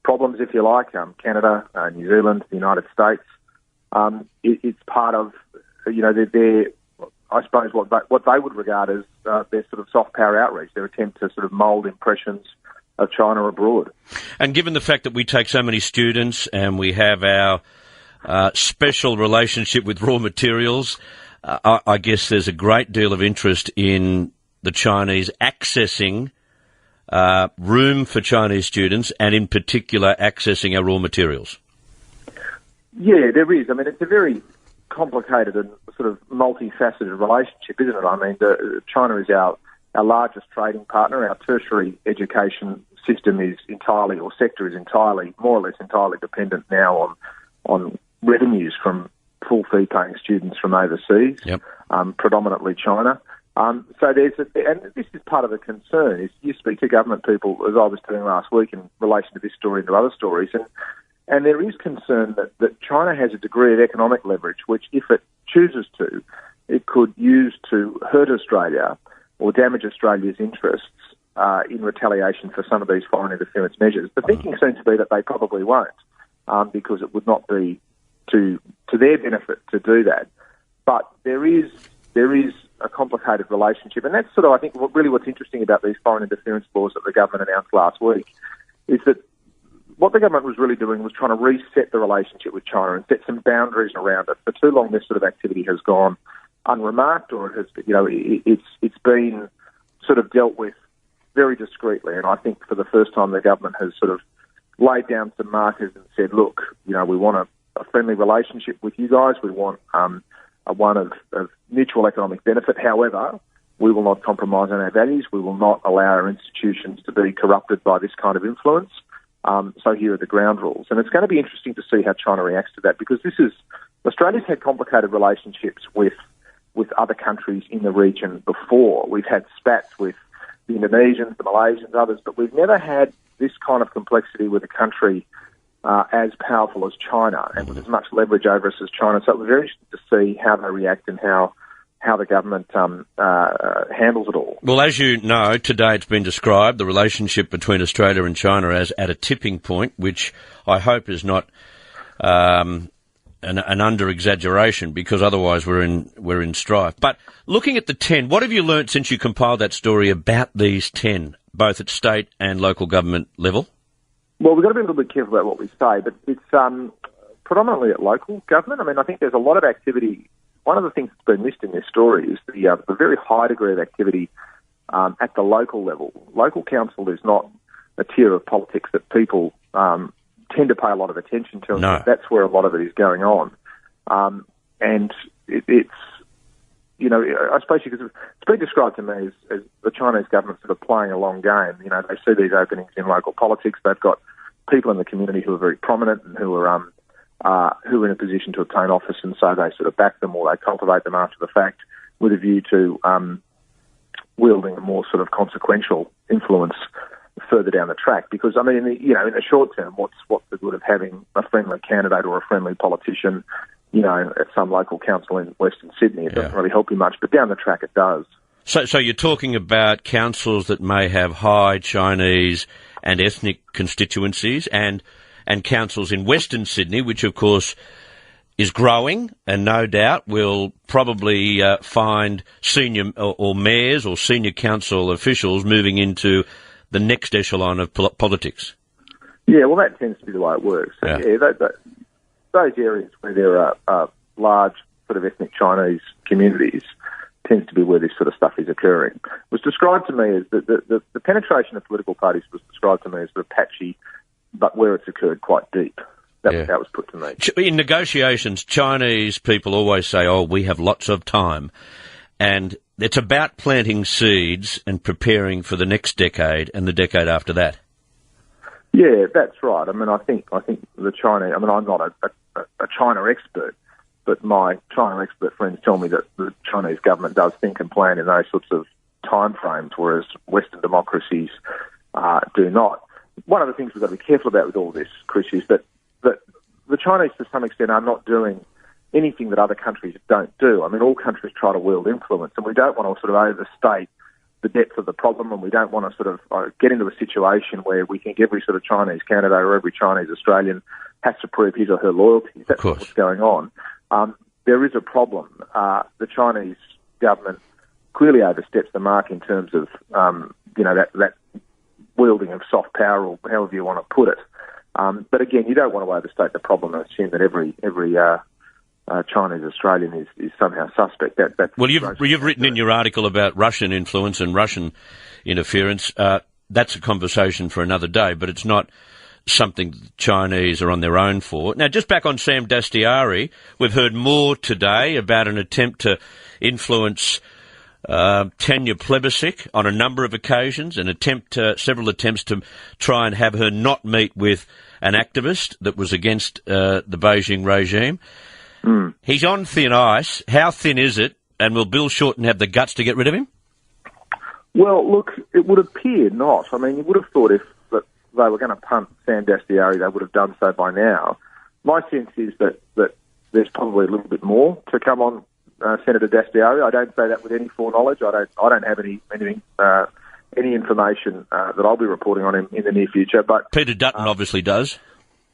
problems, if you like, Canada, New Zealand, the United States. It's part of, their I suppose, what they would regard as their sort of soft power outreach, their attempt to sort of mould impressions of China abroad. And given the fact that we take so many students and we have our special relationship with raw materials, I guess there's a great deal of interest in the Chinese accessing room for Chinese students and in particular accessing our raw materials. Yeah, there is. I mean, it's a very complicated and sort of multifaceted relationship, isn't it? I mean, China is our largest trading partner. Our tertiary education system is entirely, or sector is entirely, more or less entirely dependent now on revenues from full fee-paying students from overseas, predominantly China. So and this is part of the concern, is you speak to government people, as I was doing last week in relation to this story and to other stories, and there is concern that China has a degree of economic leverage, which, if it chooses to, it could use to hurt Australia or damage Australia's interests in retaliation for some of these foreign interference measures. The thinking seems to be that they probably won't, because it would not be to their benefit to do that. But there is a complicated relationship, and that's sort of, I think, what's interesting about these foreign interference laws that the government announced last week, is that what the government was really doing was trying to reset the relationship with China and set some boundaries around it. For too long, this sort of activity has gone unremarked, or it has, it's been sort of dealt with very discreetly. And I think for the first time, the government has sort of laid down some markers and said, look, we want a friendly relationship with you guys. We want one of mutual economic benefit. However, we will not compromise on our values. We will not allow our institutions to be corrupted by this kind of influence. So here are the ground rules. And it's going to be interesting to see how China reacts to that, because Australia's had complicated relationships with other countries in the region before. We've had spats with the Indonesians, the Malaysians, others, but we've never had this kind of complexity with a country as powerful as China and with as much leverage over us as China. So it was very interesting to see how they react and how the government handles it all. Well, as you know, today it's been described, the relationship between Australia and China as at a tipping point, which I hope is not an under-exaggeration, because otherwise we're in strife. But looking at the 10, what have you learnt since you compiled that story about these 10, both at state and local government level? Well, we've got to be a little bit careful about what we say, but it's predominantly at local government. I mean, I think there's a lot of activity. One of the things that's been missed in this story is the very high degree of activity at the local level. Local council is not a tier of politics that people tend to pay a lot of attention to. No. That's where a lot of it is going on. And it's, I suppose it's been described to me as the Chinese government sort of playing a long game. They see these openings in local politics. They've got people in the community who are very prominent and who are in a position to obtain office, and so they sort of back them or they cultivate them after the fact with a view to wielding a more sort of consequential influence further down the track. Because, I mean, in the short term, what's the good of having a friendly candidate or a friendly politician, at some local council in Western Sydney? It doesn't really help you much, but down the track it does. So you're talking about councils that may have high Chinese and ethnic constituencies, and councils in Western Sydney, which of course is growing and no doubt will probably find senior or mayors or senior council officials moving into the next echelon of politics. Yeah, well, that tends to be the way it works. So, those areas where there are large sort of ethnic Chinese communities tends to be where this sort of stuff is occurring. It was described to me as the penetration of political parties was described to me as sort of patchy, but where it's occurred, quite deep. That was how it was put to me. In negotiations, Chinese people always say, we have lots of time. And it's about planting seeds and preparing for the next decade and the decade after that. Yeah, that's right. I mean, I think the Chinese, I'm not a China expert, but my China expert friends tell me that the Chinese government does think and plan in those sorts of time frames, whereas Western democracies do not. One of the things we've got to be careful about with all this, Chris, is that the Chinese, to some extent, are not doing anything that other countries don't do. I mean, all countries try to wield influence, and we don't want to sort of overstate the depth of the problem, and we don't want to sort of get into a situation where we think every sort of Chinese candidate or every Chinese Australian has to prove his or her loyalty. That's not what's going on. There is a problem. The Chinese government clearly oversteps the mark in terms of, that wielding of soft power, or however you want to put it. But again, you don't want to overstate the problem and assume that every Chinese Australian is somehow suspect. Well, you've written in your article about Russian influence and Russian interference. That's a conversation for another day, but it's not something the Chinese are on their own for. Now, just back on Sam Dastyari, we've heard more today about an attempt to influence Tanya Plibersek on a number of occasions, several attempts to try and have her not meet with an activist that was against the Beijing regime. He's on thin ice. How thin is it? And will Bill Shorten have the guts to get rid of him? Well, look, it would appear not. I mean, you would have thought if they were going to punt Sam Dastyari, they would have done so by now. My sense is that there's probably a little bit more to come on Senator Dastyari. I don't say that with any foreknowledge. I don't have any information that I'll be reporting on him in the near future. But Peter Dutton obviously does.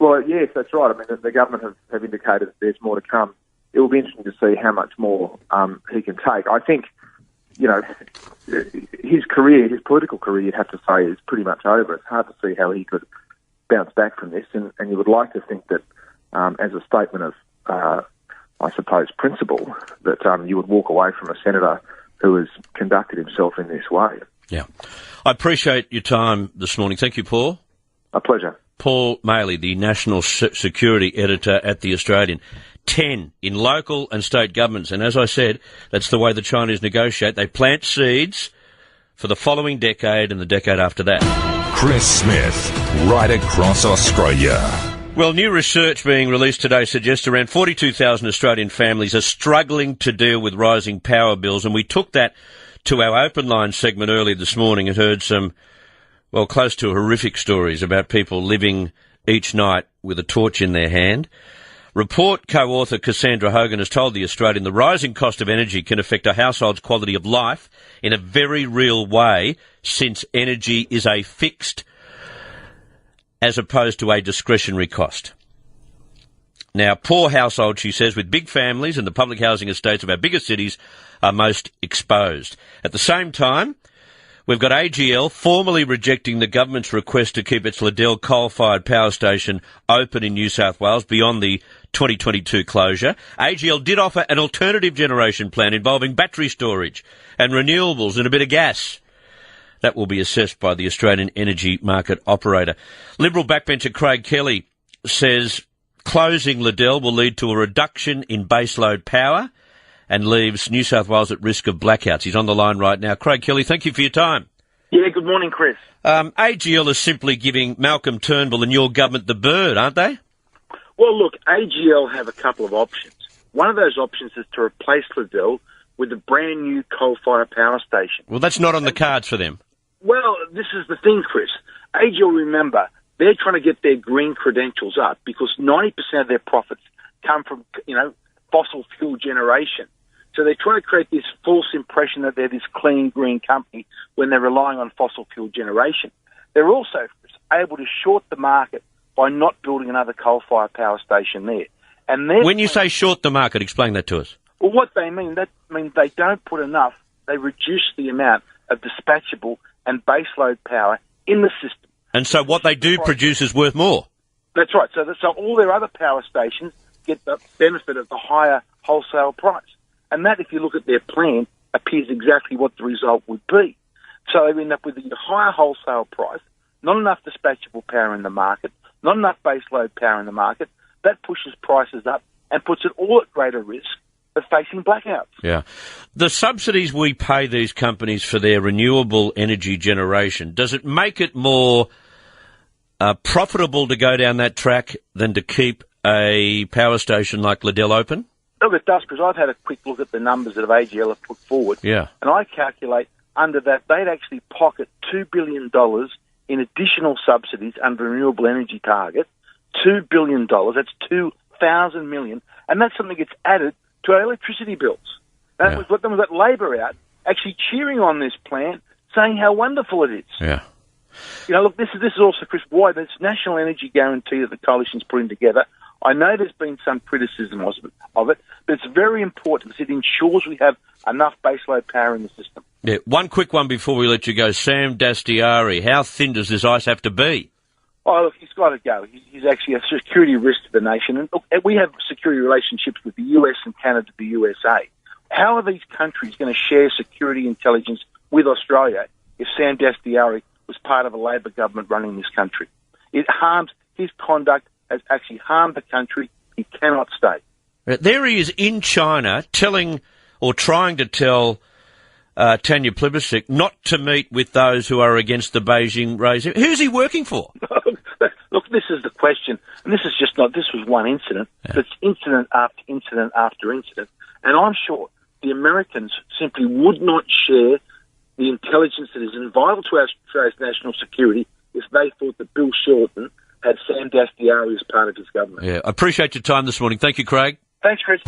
Well, yes, that's right. I mean, the government have indicated that there's more to come. It will be interesting to see how much more he can take. I think, his political career, you'd have to say, is pretty much over. It's hard to see how he could bounce back from this, and you would like to think that as a statement of, I suppose, principle, that you would walk away from a senator who has conducted himself in this way. Yeah. I appreciate your time this morning. Thank you, Paul. A pleasure. Paul Maley, the National Security Editor at The Australian. 10 in local and state governments. And as I said, that's the way the Chinese negotiate. They plant seeds for the following decade and the decade after that. Chris Smith, right across Australia. Well, new research being released today suggests around 42,000 Australian families are struggling to deal with rising power bills. And we took that to our open line segment earlier this morning and heard some, close to horrific stories about people living each night with a torch in their hand. Report co-author Cassandra Hogan has told The Australian the rising cost of energy can affect a household's quality of life in a very real way, since energy is a fixed as opposed to a discretionary cost. Now, poor households, she says, with big families and the public housing estates of our bigger cities are most exposed. At the same time, we've got AGL formally rejecting the government's request to keep its Liddell coal-fired power station open in New South Wales beyond the 2022 closure. AGL did offer an alternative generation plan involving battery storage and renewables and a bit of gas. That will be assessed by the Australian Energy Market Operator. Liberal backbencher Craig Kelly says closing Liddell will lead to a reduction in baseload power and leaves New South Wales at risk of blackouts. He's on the line right now. Craig Kelly, thank you for your time. Yeah, good morning, Chris. AGL is simply giving Malcolm Turnbull and your government the bird, aren't they? Well, look, AGL have a couple of options. One of those options is to replace Liddell with a brand new coal-fired power station. Well, that's not on the cards for them. Well, this is the thing, Chris. AGL, remember, they're trying to get their green credentials up because 90% of their profits come from, fossil fuel generation. So they're trying to create this false impression that they're this clean, green company when they're relying on fossil fuel generation. They're also able to short the market by not building another coal-fired power station there. And when you say short the market, explain that to us. Well, what they mean, that means they don't put enough, they reduce the amount of dispatchable and baseload power in the system. And so what they do produce is worth more? That's right. So all their other power stations get the benefit of the higher wholesale price. And that, if you look at their plan, appears exactly what the result would be. So they end up with a higher wholesale price, not enough dispatchable power in the market, not enough baseload power in the market. That pushes prices up and puts it all at greater risk of facing blackouts. Yeah. The subsidies we pay these companies for their renewable energy generation, does it make it more profitable to go down that track than to keep a power station like Liddell open? Look, it does, because I've had a quick look at the numbers that AGL have put forward. Yeah. And I calculate under that they'd actually pocket $2 billion in additional subsidies under renewable energy target. $2 billion, that's 2,000 million, and that's something that gets added to our electricity bills. That was what got Labor out, actually cheering on this plan, saying how wonderful it is. Yeah. Look, this is also, Chris, why this national energy guarantee that the coalition's putting together. I know there's been some criticism of it, but it's very important because it ensures we have enough baseload power in the system. Yeah. One quick one before we let you go. Sam Dastyari, how thin does this ice have to be? Oh, look, he's got to go. He's actually a security risk to the nation. And look, we have security relationships with the US and Canada, the USA. How are these countries going to share security intelligence with Australia if Sam Dastyari was part of a Labor government running this country? It harms his conduct has actually harmed the country. He cannot stay. There he is in China telling or trying to tell Tanya Plibersek not to meet with those who are against the Beijing regime. Who's he working for? Look, this is the question, and this was one incident, but it's incident after incident after incident, and I'm sure the Americans simply would not share the intelligence that is vital to Australia's national security if they thought that Bill Shorten had Sam Dastyari as part of his government. Yeah, I appreciate your time this morning. Thank you, Craig. Thanks, Chris.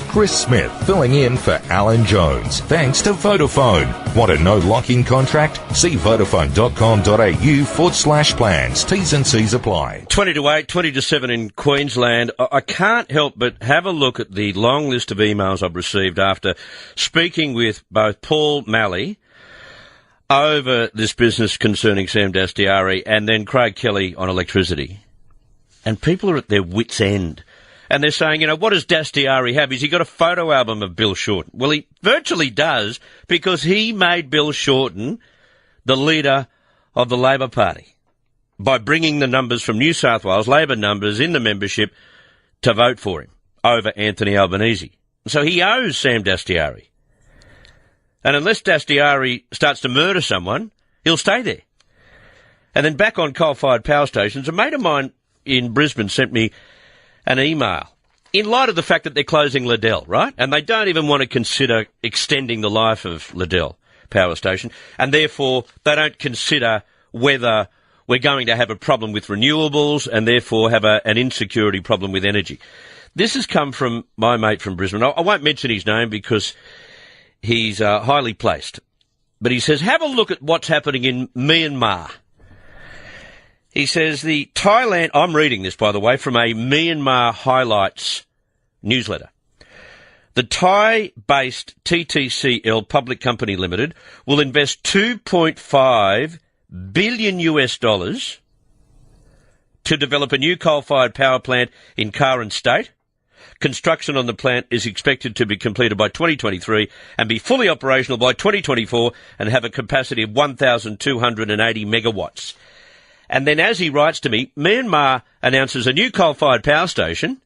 Chris Smith filling in for Alan Jones. Thanks to Vodafone. Want a no lock-in contract? See vodafone.com.au/plans. T's and C's apply. 20 to 8, 20 to 7 in Queensland. I can't help but have a look at the long list of emails I've received after speaking with both Paul Malley over this business concerning Sam Dastyari and then Craig Kelly on electricity. And people are at their wits' end. And they're saying, what does Dastyari have? Has he got a photo album of Bill Shorten? Well, he virtually does, because he made Bill Shorten the leader of the Labor Party by bringing the numbers from New South Wales, Labor numbers in the membership, to vote for him over Anthony Albanese. So he owes Sam Dastyari. And unless Dastyari starts to murder someone, he'll stay there. And then back on coal-fired power stations, a mate of mine in Brisbane sent me an email in light of the fact that they're closing Liddell, right? And they don't even want to consider extending the life of Liddell power station, and therefore they don't consider whether we're going to have a problem with renewables and therefore have an insecurity problem with energy. This has come from my mate from Brisbane. I won't mention his name because he's highly placed. But he says, have a look at what's happening in Myanmar. He says the Thailand, I'm reading this, by the way, from a Myanmar Highlights newsletter. The Thai-based TTCL Public Company Limited will invest $2.5 billion to develop a new coal-fired power plant in Karen State. Construction on the plant is expected to be completed by 2023 and be fully operational by 2024 and have a capacity of 1,280 megawatts. And then, as he writes to me, Myanmar announces a new coal-fired power station.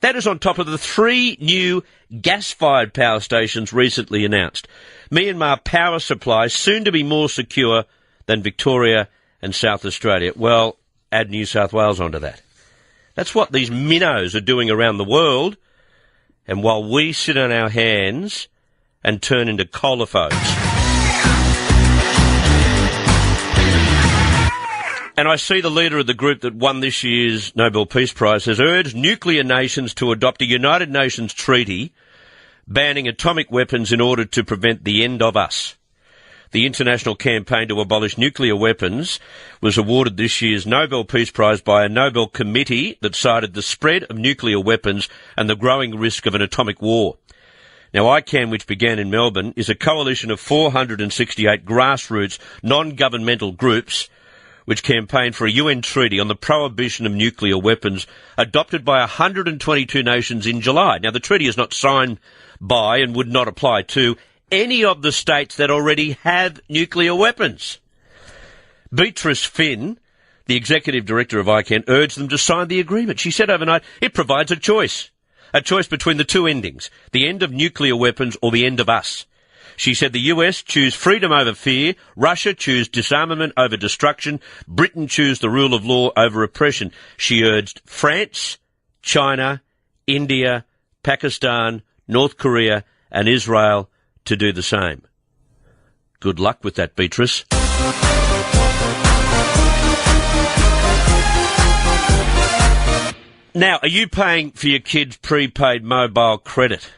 That is on top of the 3 new gas-fired power stations recently announced. Myanmar power supply soon to be more secure than Victoria and South Australia. Well, add New South Wales onto that. That's what these minnows are doing around the world. And while we sit on our hands and turn into colophobes. And I see the leader of the group that won this year's Nobel Peace Prize has urged nuclear nations to adopt a United Nations treaty banning atomic weapons in order to prevent the end of us. The international campaign to abolish nuclear weapons was awarded this year's Nobel Peace Prize by a Nobel committee that cited the spread of nuclear weapons and the growing risk of an atomic war. Now, ICAN, which began in Melbourne, is a coalition of 468 grassroots, non-governmental groups which campaigned for a UN treaty on the prohibition of nuclear weapons adopted by 122 nations in July. Now, the treaty is not signed by and would not apply to any of the states that already have nuclear weapons. Beatrice Finn, the executive director of ICAN, urged them to sign the agreement. She said overnight, it provides a choice between the two endings, the end of nuclear weapons or the end of us. She said the US choose freedom over fear, Russia choose disarmament over destruction, Britain choose the rule of law over oppression. She urged France, China, India, Pakistan, North Korea and Israel to do the same. Good luck with that, Beatrice. Now, are you paying for your kids' prepaid mobile credit?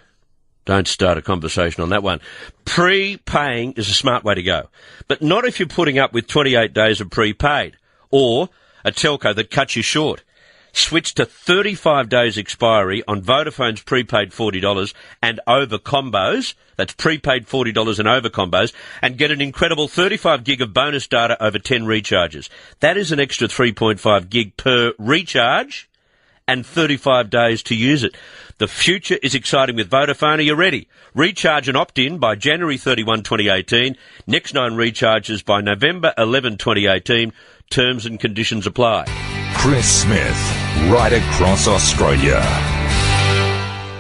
Don't start a conversation on that one. Prepaying is a smart way to go, but not if you're putting up with 28 days of prepaid or a telco that cuts you short. Switch to 35 days expiry on Vodafone's prepaid $40 and over combos. That's prepaid $40 and over combos, and get an incredible 35 gig of bonus data over 10 recharges. That is an extra 3.5 gig per recharge and 35 days to use it. The future is exciting with Vodafone. Are you ready? Recharge and opt-in by January 31, 2018. Next 9 recharges by November 11, 2018. Terms and conditions apply. Chris Smith, right across Australia.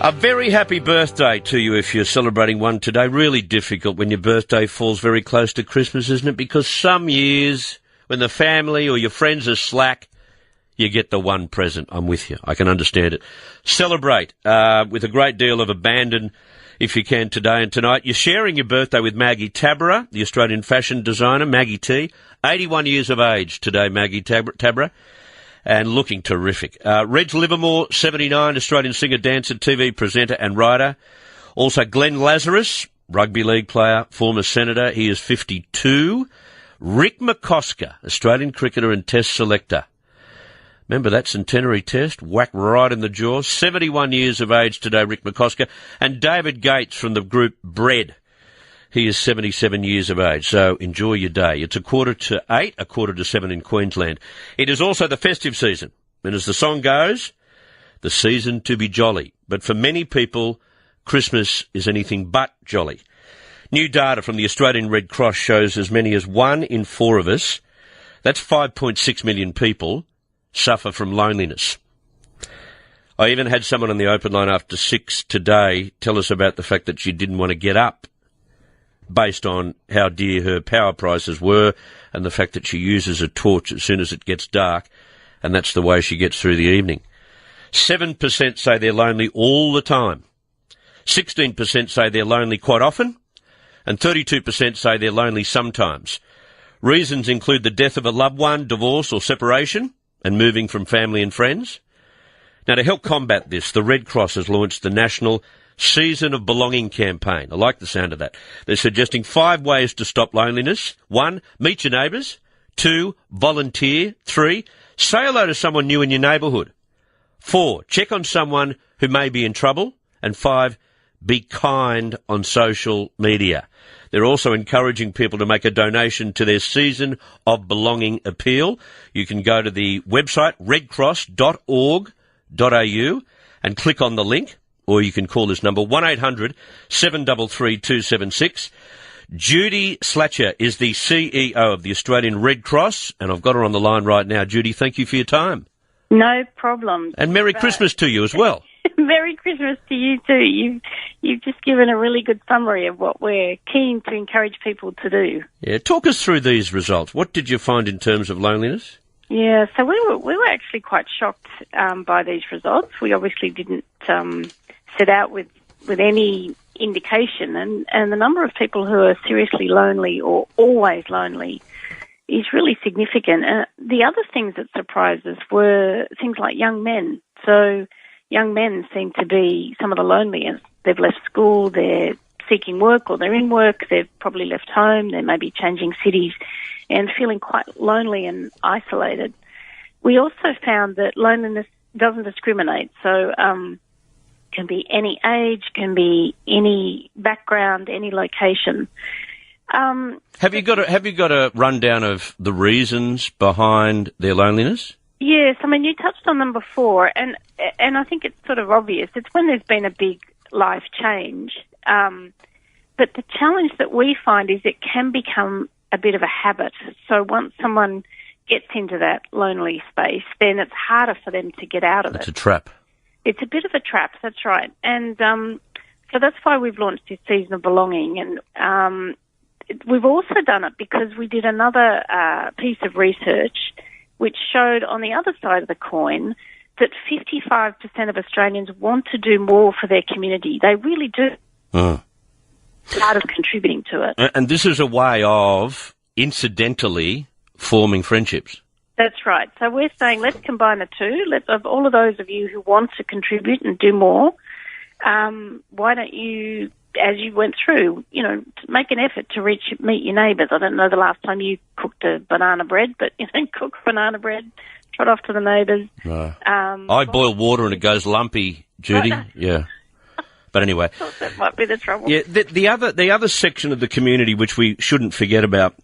A very happy birthday to you if you're celebrating one today. Really difficult when your birthday falls very close to Christmas, isn't it? Because some years, when the family or your friends are slack, you get the one present. I'm with you. I can understand it. Celebrate with a great deal of abandon if you can today and tonight. You're sharing your birthday with Maggie Tabra, the Australian fashion designer, Maggie T. 81 years of age today, Maggie Tabra. And looking terrific. Reg Livermore, 79, Australian singer, dancer, TV presenter and writer. Also Glenn Lazarus, rugby league player, former senator. He is 52. Rick McCosker, Australian cricketer and test selector. Remember that centenary test? Whack right in the jaw. 71 years of age today, Rick McCosker. And David Gates from the group Bread. He is 77 years of age, so enjoy your day. It's 7:15, 7:15 in Queensland. It is also the festive season, and as the song goes, the season to be jolly. But for many people, Christmas is anything but jolly. New data from the Australian Red Cross shows as many as 1 in 4 of us, that's 5.6 million people, suffer from loneliness. I even had someone on the open line after 6 today tell us about the fact that she didn't want to get up, based on how dear her power prices were and the fact that she uses a torch as soon as it gets dark, and that's the way she gets through the evening. 7% say they're lonely all the time. 16% say they're lonely quite often, and 32% say they're lonely sometimes. Reasons include the death of a loved one, divorce or separation, and moving from family and friends. Now, to help combat this, the Red Cross has launched the National Season of Belonging campaign. I like the sound of that. They're suggesting 5 ways to stop loneliness. 1, meet your neighbours. 2, volunteer. 3, say hello to someone new in your neighbourhood. 4, check on someone who may be in trouble. And 5, be kind on social media. They're also encouraging people to make a donation to their Season of Belonging appeal. You can go to the website redcross.org.au and click on the link. Or you can call this number, 1-800-733-276. Judy Slatcher is the CEO of the Australian Red Cross, and I've got her on the line right now. Judy, thank you for your time. No problem. And Merry Christmas to you as well. Merry Christmas to you too. You've just given a really good summary of what we're keen to encourage people to do. Yeah, talk us through these results. What did you find in terms of loneliness? Yeah, so we were actually quite shocked by these results. We obviously didn't set out with any indication, and the number of people who are seriously lonely or always lonely is really significant. The other things that surprised us were things like young men. So young men seem to be some of the loneliest. They've left school, they're seeking work, or they're in work, they've probably left home, they may be changing cities and feeling quite lonely and isolated. We also found that loneliness doesn't discriminate. So can be any age, can be any background, any location. Have you got a rundown of the reasons behind their loneliness? Yes, I mean, you touched on them before, and I think it's sort of obvious. It's when there's been a big life change. But the challenge that we find is it can become a bit of a habit. So once someone gets into that lonely space, then it's harder for them to get out of it. It's a trap. It's a bit of a trap, that's right. And so that's why we've launched this Season of Belonging. And we've also done it because we did another piece of research which showed on the other side of the coin that 55% of Australians want to do more for their community. They really do. Part of contributing to it. And this is a way of incidentally forming friendships. That's right. So we're saying let's combine the two. Of all of those of you who want to contribute and do more, why don't you, as you went through, make an effort to meet your neighbours. I don't know the last time you cooked a banana bread, but cook banana bread, trot off to the neighbours. No. I boil water and it goes lumpy, Judy. Yeah. But anyway, that might be the trouble. Yeah, the other section of the community which we shouldn't forget about,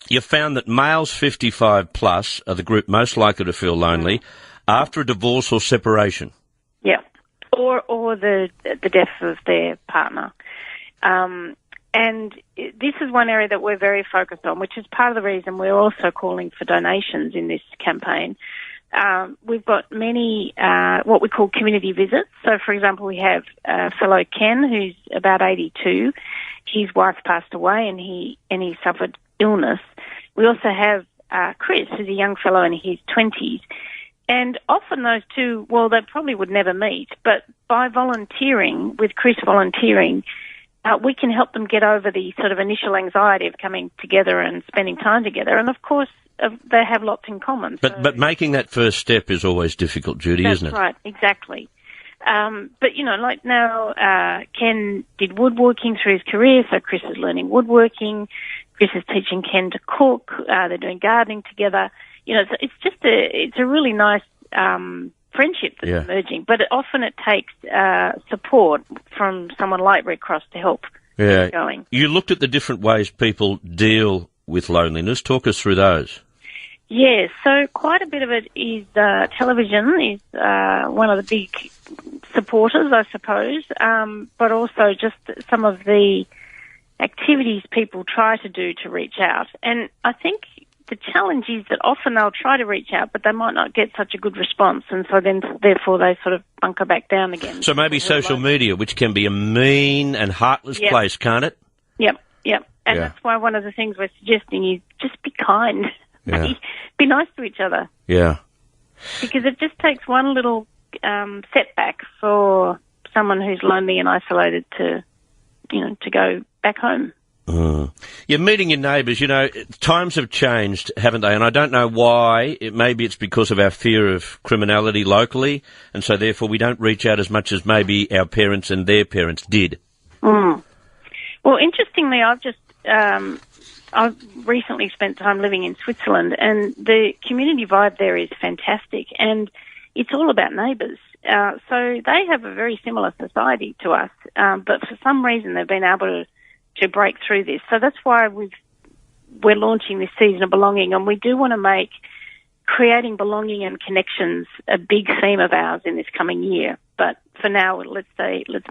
you found that males 55 plus are the group most likely to feel lonely after a divorce or separation. Yeah, or the death of their partner. And this is one area that we're very focused on, which is part of the reason we're also calling for donations in this campaign. We've got many what we call community visits. So, for example, we have fellow Ken, who's about 82. His wife passed away, and he suffered illness. We also have Chris, who's a young fellow in his 20s. And often those two, well, they probably would never meet, but by volunteering, with Chris volunteering, we can help them get over the sort of initial anxiety of coming together and spending time together. And, of course, they have lots in common. But making that first step is always difficult, Judy, isn't it? That's right, exactly. But, you know, like now, Ken did woodworking through his career, so Chris is learning woodworking. Chris is teaching Ken to cook. They're doing gardening together. You know, it's a really nice friendship that's emerging. But often it takes support from someone like Red Cross to help get going. You looked at the different ways people deal with loneliness. Talk us through those. Yes, so quite a bit of it is television is one of the big supporters, I suppose, but also just some of the activities people try to do to reach out. And I think the challenge is that often they'll try to reach out, but they might not get such a good response, and so then therefore they sort of bunker back down again. So maybe social media, which can be a mean and heartless place, can't it? Yep. And that's why one of the things we're suggesting is just be kind. Yeah. Be nice to each other. Yeah. Because it just takes one little setback for someone who's lonely and isolated to go back home. You're meeting your neighbours. You know, times have changed, haven't they? And I don't know why. Maybe it's because of our fear of criminality locally, and so therefore we don't reach out as much as maybe our parents and their parents did. Well, interestingly, I've recently spent time living in Switzerland, and the community vibe there is fantastic, and it's all about neighbours. So they have a very similar society to us, but for some reason they've been able to break through this. So that's why we're launching this season of belonging, and we do want to make creating belonging and connections a big theme of ours in this coming year. But for now, let's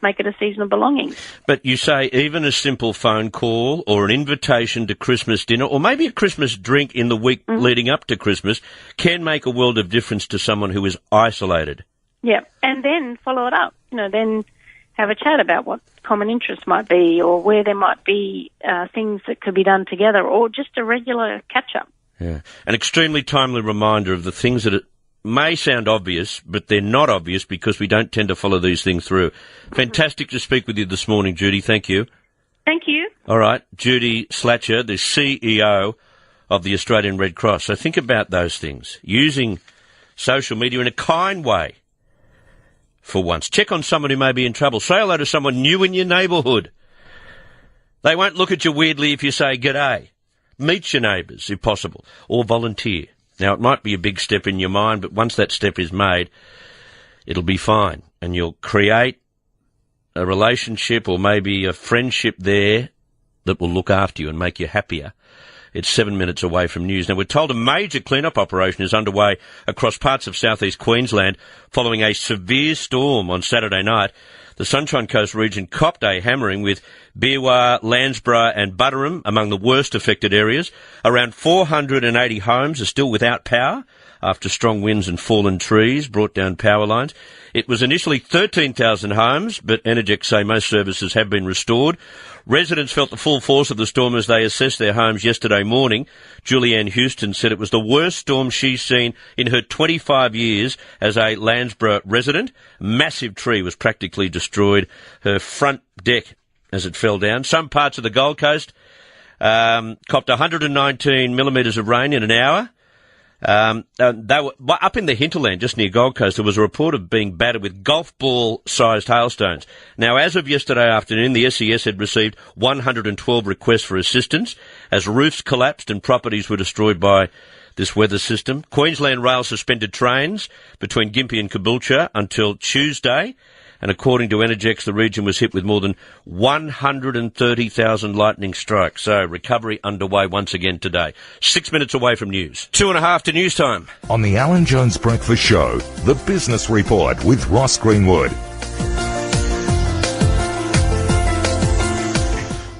make it a season of belonging. But you say even a simple phone call or an invitation to Christmas dinner or maybe a Christmas drink in the week leading up to Christmas can make a world of difference to someone who is isolated. Yeah, and then follow it up. You know, then have a chat about what common interests might be or where there might be things that could be done together or just a regular catch-up. Yeah, an extremely timely reminder of the things that may sound obvious, but they're not obvious because we don't tend to follow these things through. Fantastic to speak with you this morning, Judy. Thank you. Thank you. All right, Judy Slatcher, the CEO of the Australian Red Cross. So think about those things, using social media in a kind way for once. Check on someone who may be in trouble. Say hello to someone new in your neighbourhood. They won't look at you weirdly if you say g'day. Meet your neighbours, if possible, or volunteer. Now, it might be a big step in your mind, but once that step is made, it'll be fine. And you'll create a relationship or maybe a friendship there that will look after you and make you happier. It's 7 minutes away from news. Now, we're told a major clean-up operation is underway across parts of southeast Queensland following a severe storm on Saturday night. The Sunshine Coast region copped a hammering with Beerwah, Landsborough and Butterham among the worst affected areas. Around 480 homes are still without power after strong winds and fallen trees brought down power lines. It was initially 13,000 homes, but Energex say most services have been restored. Residents felt the full force of the storm as they assessed their homes yesterday morning. Julianne Houston said it was the worst storm she's seen in her 25 years as a Landsborough resident. A massive tree was practically destroyed. Her front deck as it fell down. Some parts of the Gold Coast copped 119 millimetres of rain in an hour. They were up in the hinterland, just near Gold Coast. There was a report of being battered with golf ball-sized hailstones. Now, as of yesterday afternoon, the SES had received 112 requests for assistance as roofs collapsed and properties were destroyed by this weather system. Queensland Rail suspended trains between Gympie and Caboolture until Tuesday. And according to Energex, the region was hit with more than 130,000 lightning strikes. So recovery underway once again today. 6 minutes away from news. 2.5 to news time. On the Alan Jones Breakfast Show, The Business Report with Ross Greenwood.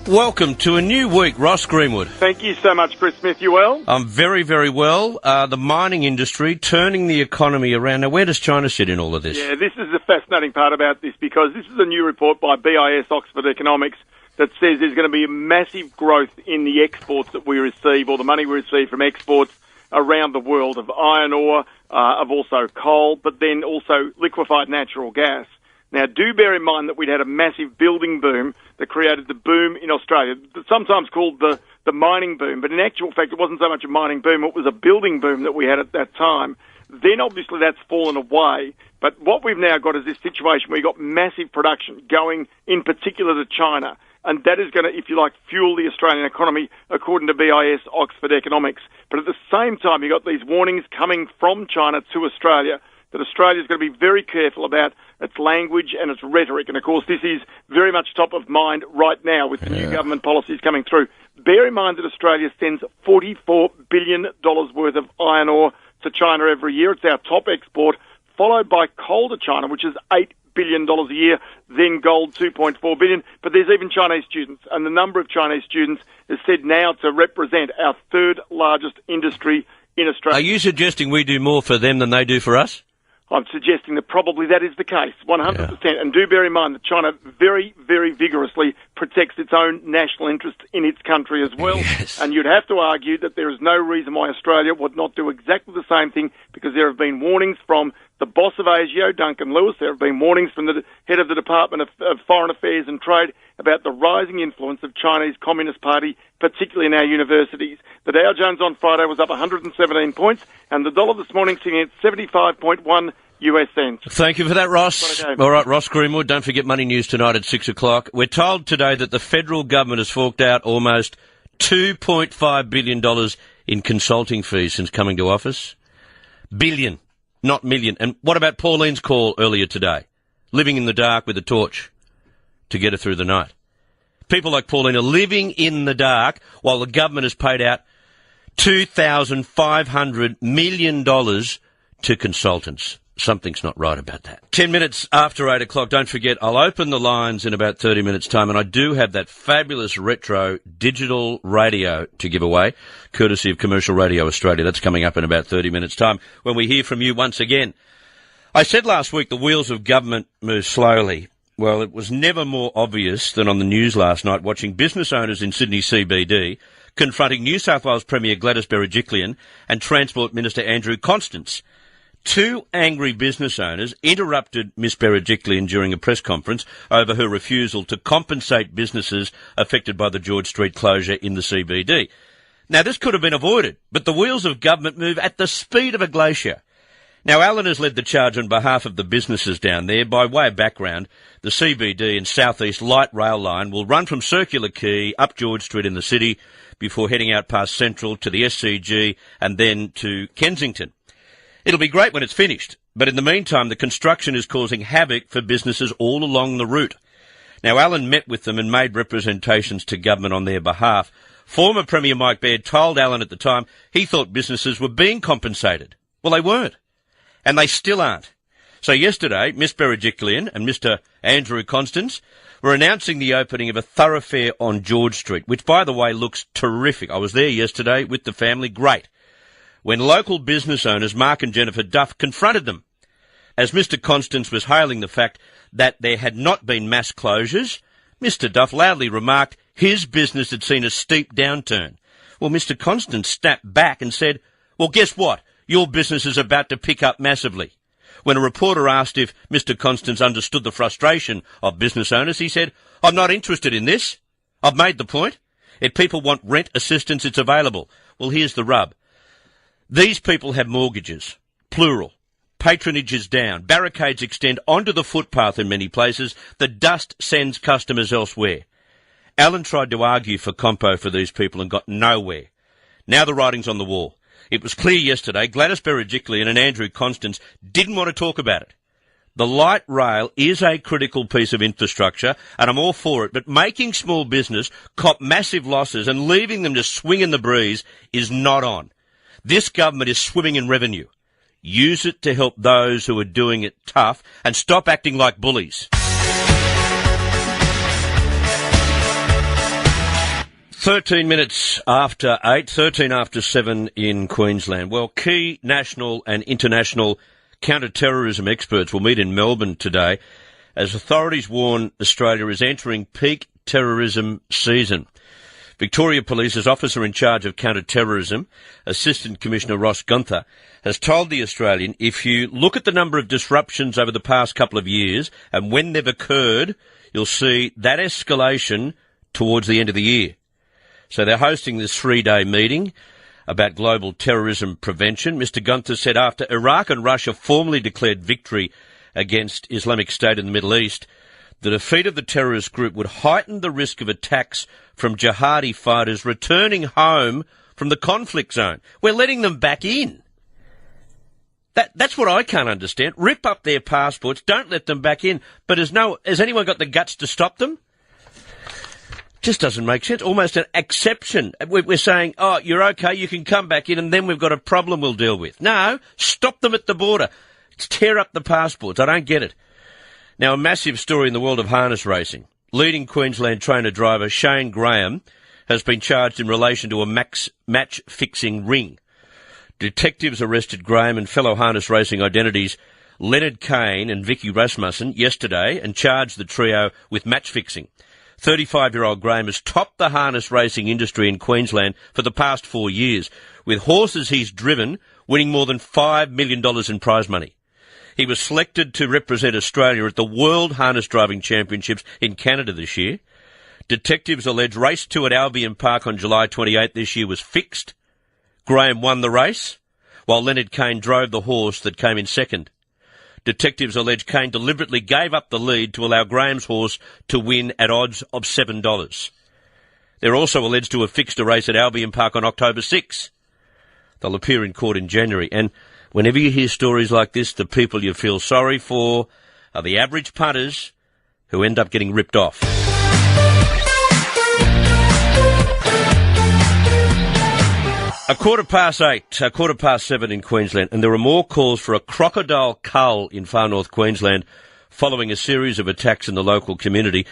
Welcome to a new week, Ross Greenwood. Thank you so much, Chris Smith. You well? I'm very, very well. The mining industry turning the economy around. Now, where does China sit in all of this? Yeah, this is the fascinating part about this, because this is a new report by BIS Oxford Economics that says there's going to be a massive growth in the exports that we receive, or the money we receive from exports around the world, of iron ore, of also coal, but then also liquefied natural gas. Now, do bear in mind that we'd had a massive building boom that created the boom in Australia, sometimes called the mining boom, but in actual fact it wasn't so much a mining boom, it was a building boom that we had at that time. Then obviously that's fallen away, but what we've now got is this situation where you've got massive production going in particular to China, and that is going to, if you like, fuel the Australian economy according to BIS Oxford Economics. But at the same time you've got these warnings coming from China to Australia that Australia is going to be very careful about its language and its rhetoric. And, of course, this is very much top of mind right now with the new government policies coming through. Bear in mind that Australia sends $44 billion worth of iron ore to China every year. It's our top export, followed by coal to China, which is $8 billion a year, then gold, $2.4 billion. But there's even Chinese students, and the number of Chinese students is said now to represent our third largest industry in Australia. Are you suggesting we do more for them than they do for us? I'm suggesting that probably that is the case, 100%. Yeah. And do bear in mind that China very, very vigorously protects its own national interest in its country as well. Yes. And you'd have to argue that there is no reason why Australia would not do exactly the same thing, because there have been warnings from the boss of ASIO, Duncan Lewis. There have been warnings from the head of the Department of Foreign Affairs and Trade about the rising influence of Chinese Communist Party, particularly in our universities. The Dow Jones on Friday was up 117 points, and the dollar this morning sitting at 75.1 US cents. Thank you for that, Ross. All right, Ross Greenwood, don't forget Money News tonight at 6 o'clock. We're told today that the federal government has forked out almost $2.5 billion in consulting fees since coming to office. Billion, not million. And what about Pauline's call earlier today? Living in the dark with a torch to get her through the night. People like Pauline are living in the dark while the government has paid out $2,500 million to consultants. Something's not right about that. 10 minutes after 8 o'clock, don't forget, I'll open the lines in about 30 minutes' time, and I do have that fabulous retro digital radio to give away, courtesy of Commercial Radio Australia. That's coming up in about 30 minutes' time when we hear from you once again. I said last week the wheels of government move slowly. Well, it was never more obvious than on the news last night watching business owners in Sydney CBD confronting New South Wales Premier Gladys Berejiklian and Transport Minister Andrew Constance. Two angry business owners interrupted Miss Berejiklian during a press conference over her refusal to compensate businesses affected by the George Street closure in the CBD. Now, this could have been avoided, but the wheels of government move at the speed of a glacier. Now, Alan has led the charge on behalf of the businesses down there. By way of background, the CBD and South East Light Rail Line will run from Circular Quay up George Street in the city before heading out past Central to the SCG and then to Kensington. It'll be great when it's finished, but in the meantime, the construction is causing havoc for businesses all along the route. Now, Alan met with them and made representations to government on their behalf. Former Premier Mike Baird told Alan at the time he thought businesses were being compensated. Well, they weren't. And they still aren't. So yesterday, Miss Berejiklian and Mr. Andrew Constance were announcing the opening of a thoroughfare on George Street, which, by the way, looks terrific. I was there yesterday with the family. Great. When local business owners Mark and Jennifer Duff confronted them, as Mr. Constance was hailing the fact that there had not been mass closures, Mr. Duff loudly remarked his business had seen a steep downturn. Well, Mr. Constance snapped back and said, well, guess what? Your business is about to pick up massively. When a reporter asked if Mr. Constance understood the frustration of business owners, he said, I'm not interested in this. I've made the point. If people want rent assistance, it's available. Well, here's the rub. These people have mortgages, plural. Patronage is down. Barricades extend onto the footpath in many places. The dust sends customers elsewhere. Alan tried to argue for compo for these people and got nowhere. Now the writing's on the wall. It was clear yesterday Gladys Berejiklian and Andrew Constance didn't want to talk about it. The light rail is a critical piece of infrastructure, and I'm all for it, but making small business cop massive losses and leaving them to swing in the breeze is not on. This government is swimming in revenue. Use it to help those who are doing it tough and stop acting like bullies. 13 minutes after 8, 13 after 7 in Queensland. Well, key national and international counter-terrorism experts will meet in Melbourne today as authorities warn Australia is entering peak terrorism season. Victoria Police's officer in charge of counter-terrorism, Assistant Commissioner Ross Gunther, has told The Australian, if you look at the number of disruptions over the past couple of years and when they've occurred, you'll see that escalation towards the end of the year. So they're hosting this 3-day meeting about global terrorism prevention. Mr. Gunther said after Iraq and Russia formally declared victory against Islamic State in the Middle East, the defeat of the terrorist group would heighten the risk of attacks from jihadi fighters returning home from the conflict zone. We're letting them back in. That's what I can't understand. Rip up their passports, don't let them back in. But has anyone got the guts to stop them? Just doesn't make sense. Almost an exception. We're saying, oh, you're okay, you can come back in, and then we've got a problem we'll deal with. No, stop them at the border. Tear up the passports. I don't get it. Now, a massive story in the world of harness racing. Leading Queensland trainer driver Shane Graham has been charged in relation to a match-fixing ring. Detectives arrested Graham and fellow harness racing identities Leonard Kane and Vicky Rasmussen yesterday and charged the trio with match-fixing. 35-year-old Graham has topped the harness racing industry in Queensland for the past 4 years, with horses he's driven winning more than $5 million in prize money. He was selected to represent Australia at the World Harness Driving Championships in Canada this year. Detectives allege race 2 at Albion Park on July 28 this year was fixed. Graham won the race, while Leonard Kane drove the horse that came in second. Detectives allege Kane deliberately gave up the lead to allow Graham's horse to win at odds of $7. They're also alleged to have fixed a race at Albion Park on October 6. They'll appear in court in January. And whenever you hear stories like this, the people you feel sorry for are the average punters who end up getting ripped off. A 7:15 in Queensland, and there are more calls for a crocodile cull in far north Queensland following a series of attacks in the local community.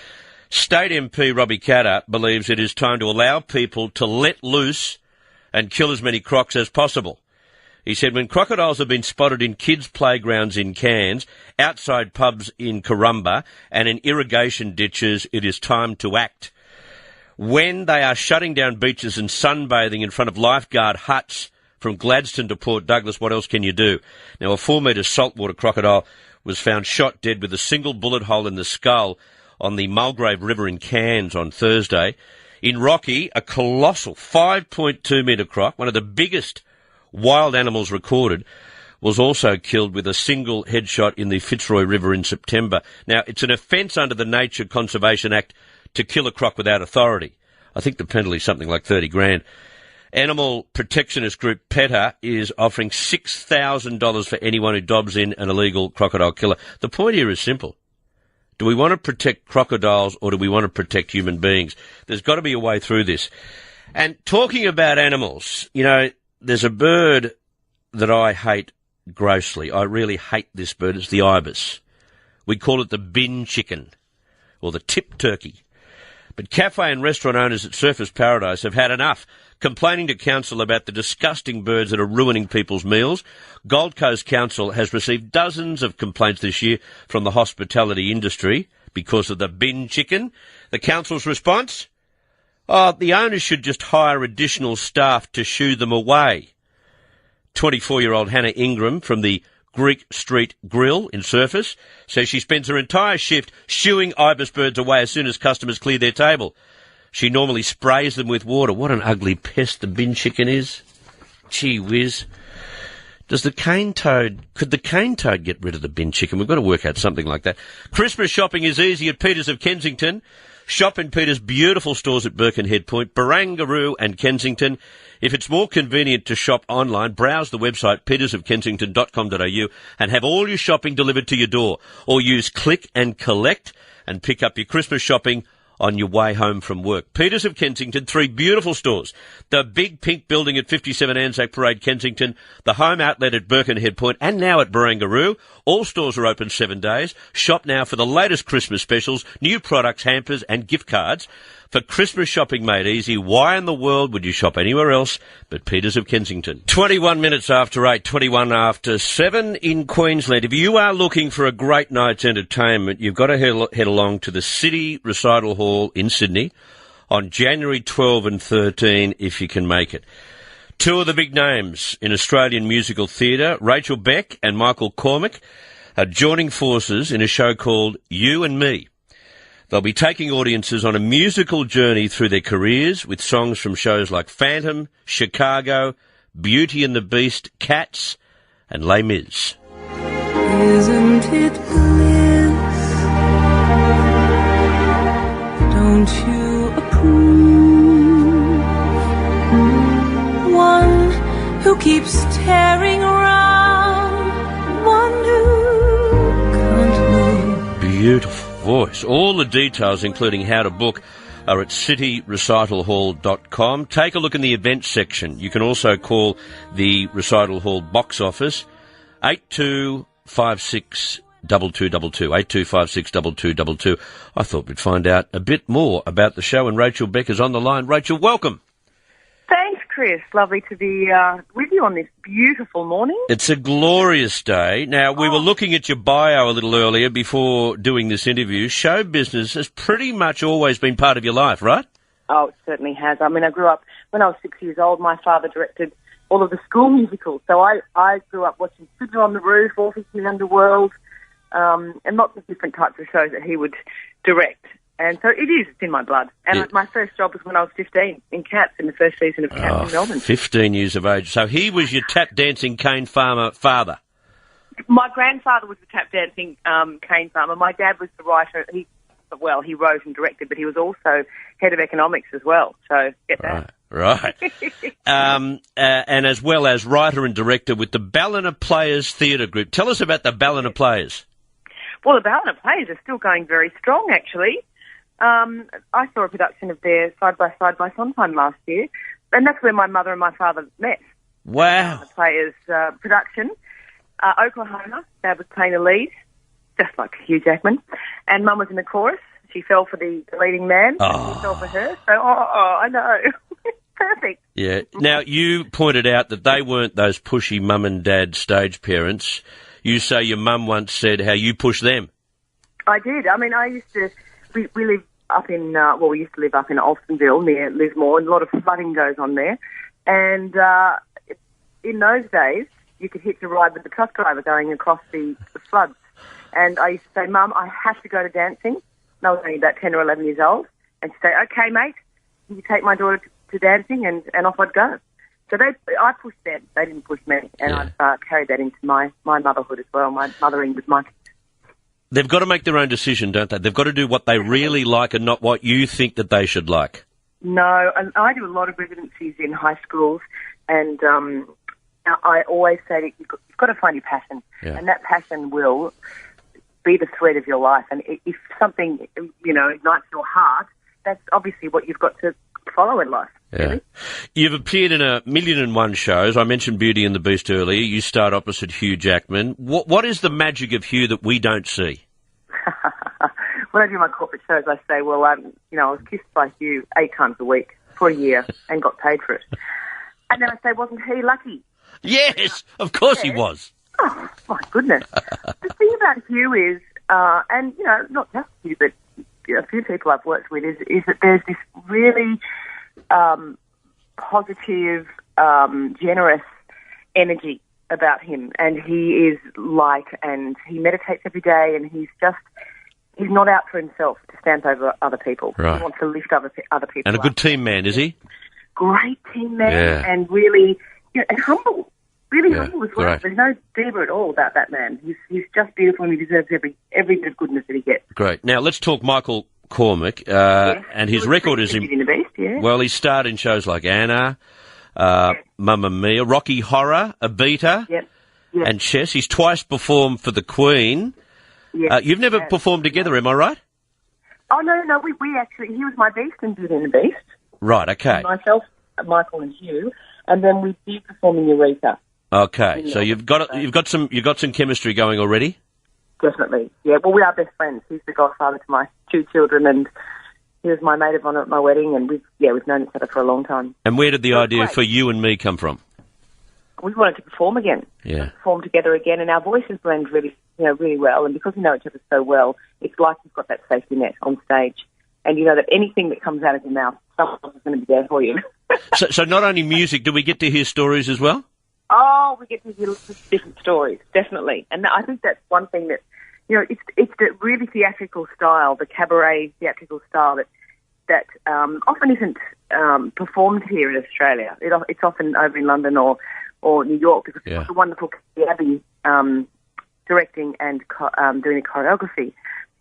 State MP Robbie Katter believes it is time to allow people to let loose and kill as many crocs as possible. He said when crocodiles have been spotted in kids' playgrounds in Cairns, outside pubs in Corumba, and in irrigation ditches, it is time to act. When they are shutting down beaches and sunbathing in front of lifeguard huts from Gladstone to Port Douglas, what else can you do? Now, a 4-metre saltwater crocodile was found shot dead with a single bullet hole in the skull on the Mulgrave River in Cairns on Thursday. In Rocky, a colossal 5.2-metre croc, one of the biggest wild animals recorded, was also killed with a single headshot in the Fitzroy River in September. Now, it's an offence under the Nature Conservation Act to kill a croc without authority. I think the penalty is something like $30,000. Animal protectionist group PETA is offering $6,000 for anyone who dobs in an illegal crocodile killer. The point here is simple. Do we want to protect crocodiles or do we want to protect human beings? There's got to be a way through this. And talking about animals, you know, there's a bird that I hate grossly. I really hate this bird. It's the ibis. We call it the bin chicken or the tip turkey. But cafe and restaurant owners at Surfers Paradise have had enough, complaining to council about the disgusting birds that are ruining people's meals. Gold Coast Council has received dozens of complaints this year from the hospitality industry because of the bin chicken. The council's response? Oh, the owners should just hire additional staff to shoo them away. 24-year-old Hannah Ingram from the Greek Street Grill in Surfers says she spends her entire shift shooing ibis birds away as soon as customers clear their table. She normally sprays them with water. What an ugly pest the bin chicken is. Gee whiz. Could the cane toad get rid of the bin chicken? We've got to work out something like that. Christmas shopping is easy at Peters of Kensington. Shop in Peters' beautiful stores at Birkenhead Point, Barangaroo and Kensington. If it's more convenient to shop online, browse the website petersofkensington.com.au and have all your shopping delivered to your door. Or use Click and Collect and pick up your Christmas shopping on your way home from work. Peters of Kensington, 3 beautiful stores. The big pink building at 57 Anzac Parade, Kensington, the home outlet at Birkenhead Point, and now at Barangaroo. All stores are open 7 days. Shop now for the latest Christmas specials, new products, hampers and gift cards. For Christmas shopping made easy, why in the world would you shop anywhere else but Peters of Kensington? 21 minutes after 8, 21 after 7 in Queensland. If you are looking for a great night's entertainment, you've got to head along to the City Recital Hall in Sydney on January 12 and 13 if you can make it. Two of the big names in Australian musical theatre, Rachel Beck and Michael Cormack, are joining forces in a show called You and Me. They'll be taking audiences on a musical journey through their careers with songs from shows like Phantom, Chicago, Beauty and the Beast, Cats, and Les Mis. Isn't it bliss? Don't you approve? One who keeps staring around, one who can't move. Beautiful voice. All the details, including how to book, are at cityrecitalhall.com. Take a look in the events section. You can also call the Recital Hall box office 8256 2222, 8256 2222. I thought we'd find out a bit more about the show, and Rachel Beck is on the line. Rachel, welcome. Thanks, Chris. Lovely to be with you on this beautiful morning. It's a glorious day. Now, we were looking at your bio a little earlier before doing this interview. Show business has pretty much always been part of your life, right? Oh, it certainly has. I mean, I grew up, when I was 6 years old, my father directed all of the school musicals. So I grew up watching Fiddler on the Roof, Orpheus in the Underworld, and lots of different types of shows that he would direct. And so it's in my blood. And my first job was when I was 15 in Cats, in the first season of Cats in Melbourne. 15 years of age. So he was your tap dancing cane farmer father? My grandfather was the tap dancing cane farmer. My dad was the writer. He wrote and directed, but he was also head of economics as well. So get that. Right. And as well as writer and director with the Ballina Players Theatre Group. Tell us about the Ballina Players. Well, the Ballina Players are still going very strong, actually. I saw a production of their Side by Sondheim last year, and that's where my mother and my father met. Wow. The Players production. Oklahoma, Dad was playing the lead, just like Hugh Jackman, and Mum was in the chorus. She fell for the leading man, and he fell for her. So, I know. Perfect. Yeah. Now, you pointed out that they weren't those pushy mum and dad stage parents. You say your mum once said how you pushed them. I did. I mean, I used to... We live up in, we used to live up in Alstonville near Lismore, and a lot of flooding goes on there. And in those days, you could hitch a ride with the truck driver going across the floods. And I used to say, Mum, I have to go to dancing. And I was only about 10 or 11 years old. And she'd say, okay, mate, you take my daughter to dancing, and off I'd go. So I pushed them. They didn't push me. And I've carried that into my motherhood as well, my mothering with my kids. They've got to make their own decision, don't they? They've got to do what they really like and not what you think that they should like. No, and I do a lot of residencies in high schools, and I always say that you've got to find your passion, and that passion will be the thread of your life. And if something, ignites your heart, that's obviously what you've got to follow in life. Yeah. Really? You've appeared in 1,000,001 shows. I mentioned Beauty and the Beast earlier. You starred opposite Hugh Jackman. What is the magic of Hugh that we don't see? When I do my corporate shows, I say, well, I was kissed by Hugh 8 times a week for a year and got paid for it. And then I say, wasn't he lucky? Yes, of course he was. Oh, my goodness. The thing about Hugh is, and, not just Hugh, but a few people I've worked with, is that there's this really positive, generous energy about him, and he is light, and he meditates every day, and he's not out for himself to stamp over other people. Right. He wants to lift other people And a up. good team man, is he? Great team man, and really, and humble. Really humble as well. Great. There's no diva at all about that man. He's just beautiful, and he deserves every bit of goodness that he gets. Great. Now, let's talk Michael Cormack, and his record is... Beauty and the Beast, yeah. Well, he starred in shows like Anna, Mamma Mia, Rocky Horror, Abita, and Chess. He's twice performed for the Queen. Yes, you've never performed together, am I right? Oh, no, we actually... He was my Beast in Beauty and the Beast. Right, okay. And myself, Michael and Hugh, and then we did perform in Eureka. Okay, so you've got some chemistry going already? Definitely, yeah. Well, we are best friends. He's the godfather to my 2 children, and He was my maid of honour at my wedding, and we've known each other for a long time. And where did the idea for You and Me come from? We wanted to perform again. Yeah. Perform together again, and our voices blend really well. And because we know each other so well, it's like you've got that safety net on stage, and you know that anything that comes out of your mouth, someone else is going to be there for you. So not only music, do we get to hear stories as well? Oh, we get to hear lots of different stories, definitely. And I think that's one thing that, it's the really theatrical style, the cabaret theatrical style that often isn't performed here in Australia. It's often over in London or New York, because it's got the wonderful Kathy Abbey directing and doing the choreography.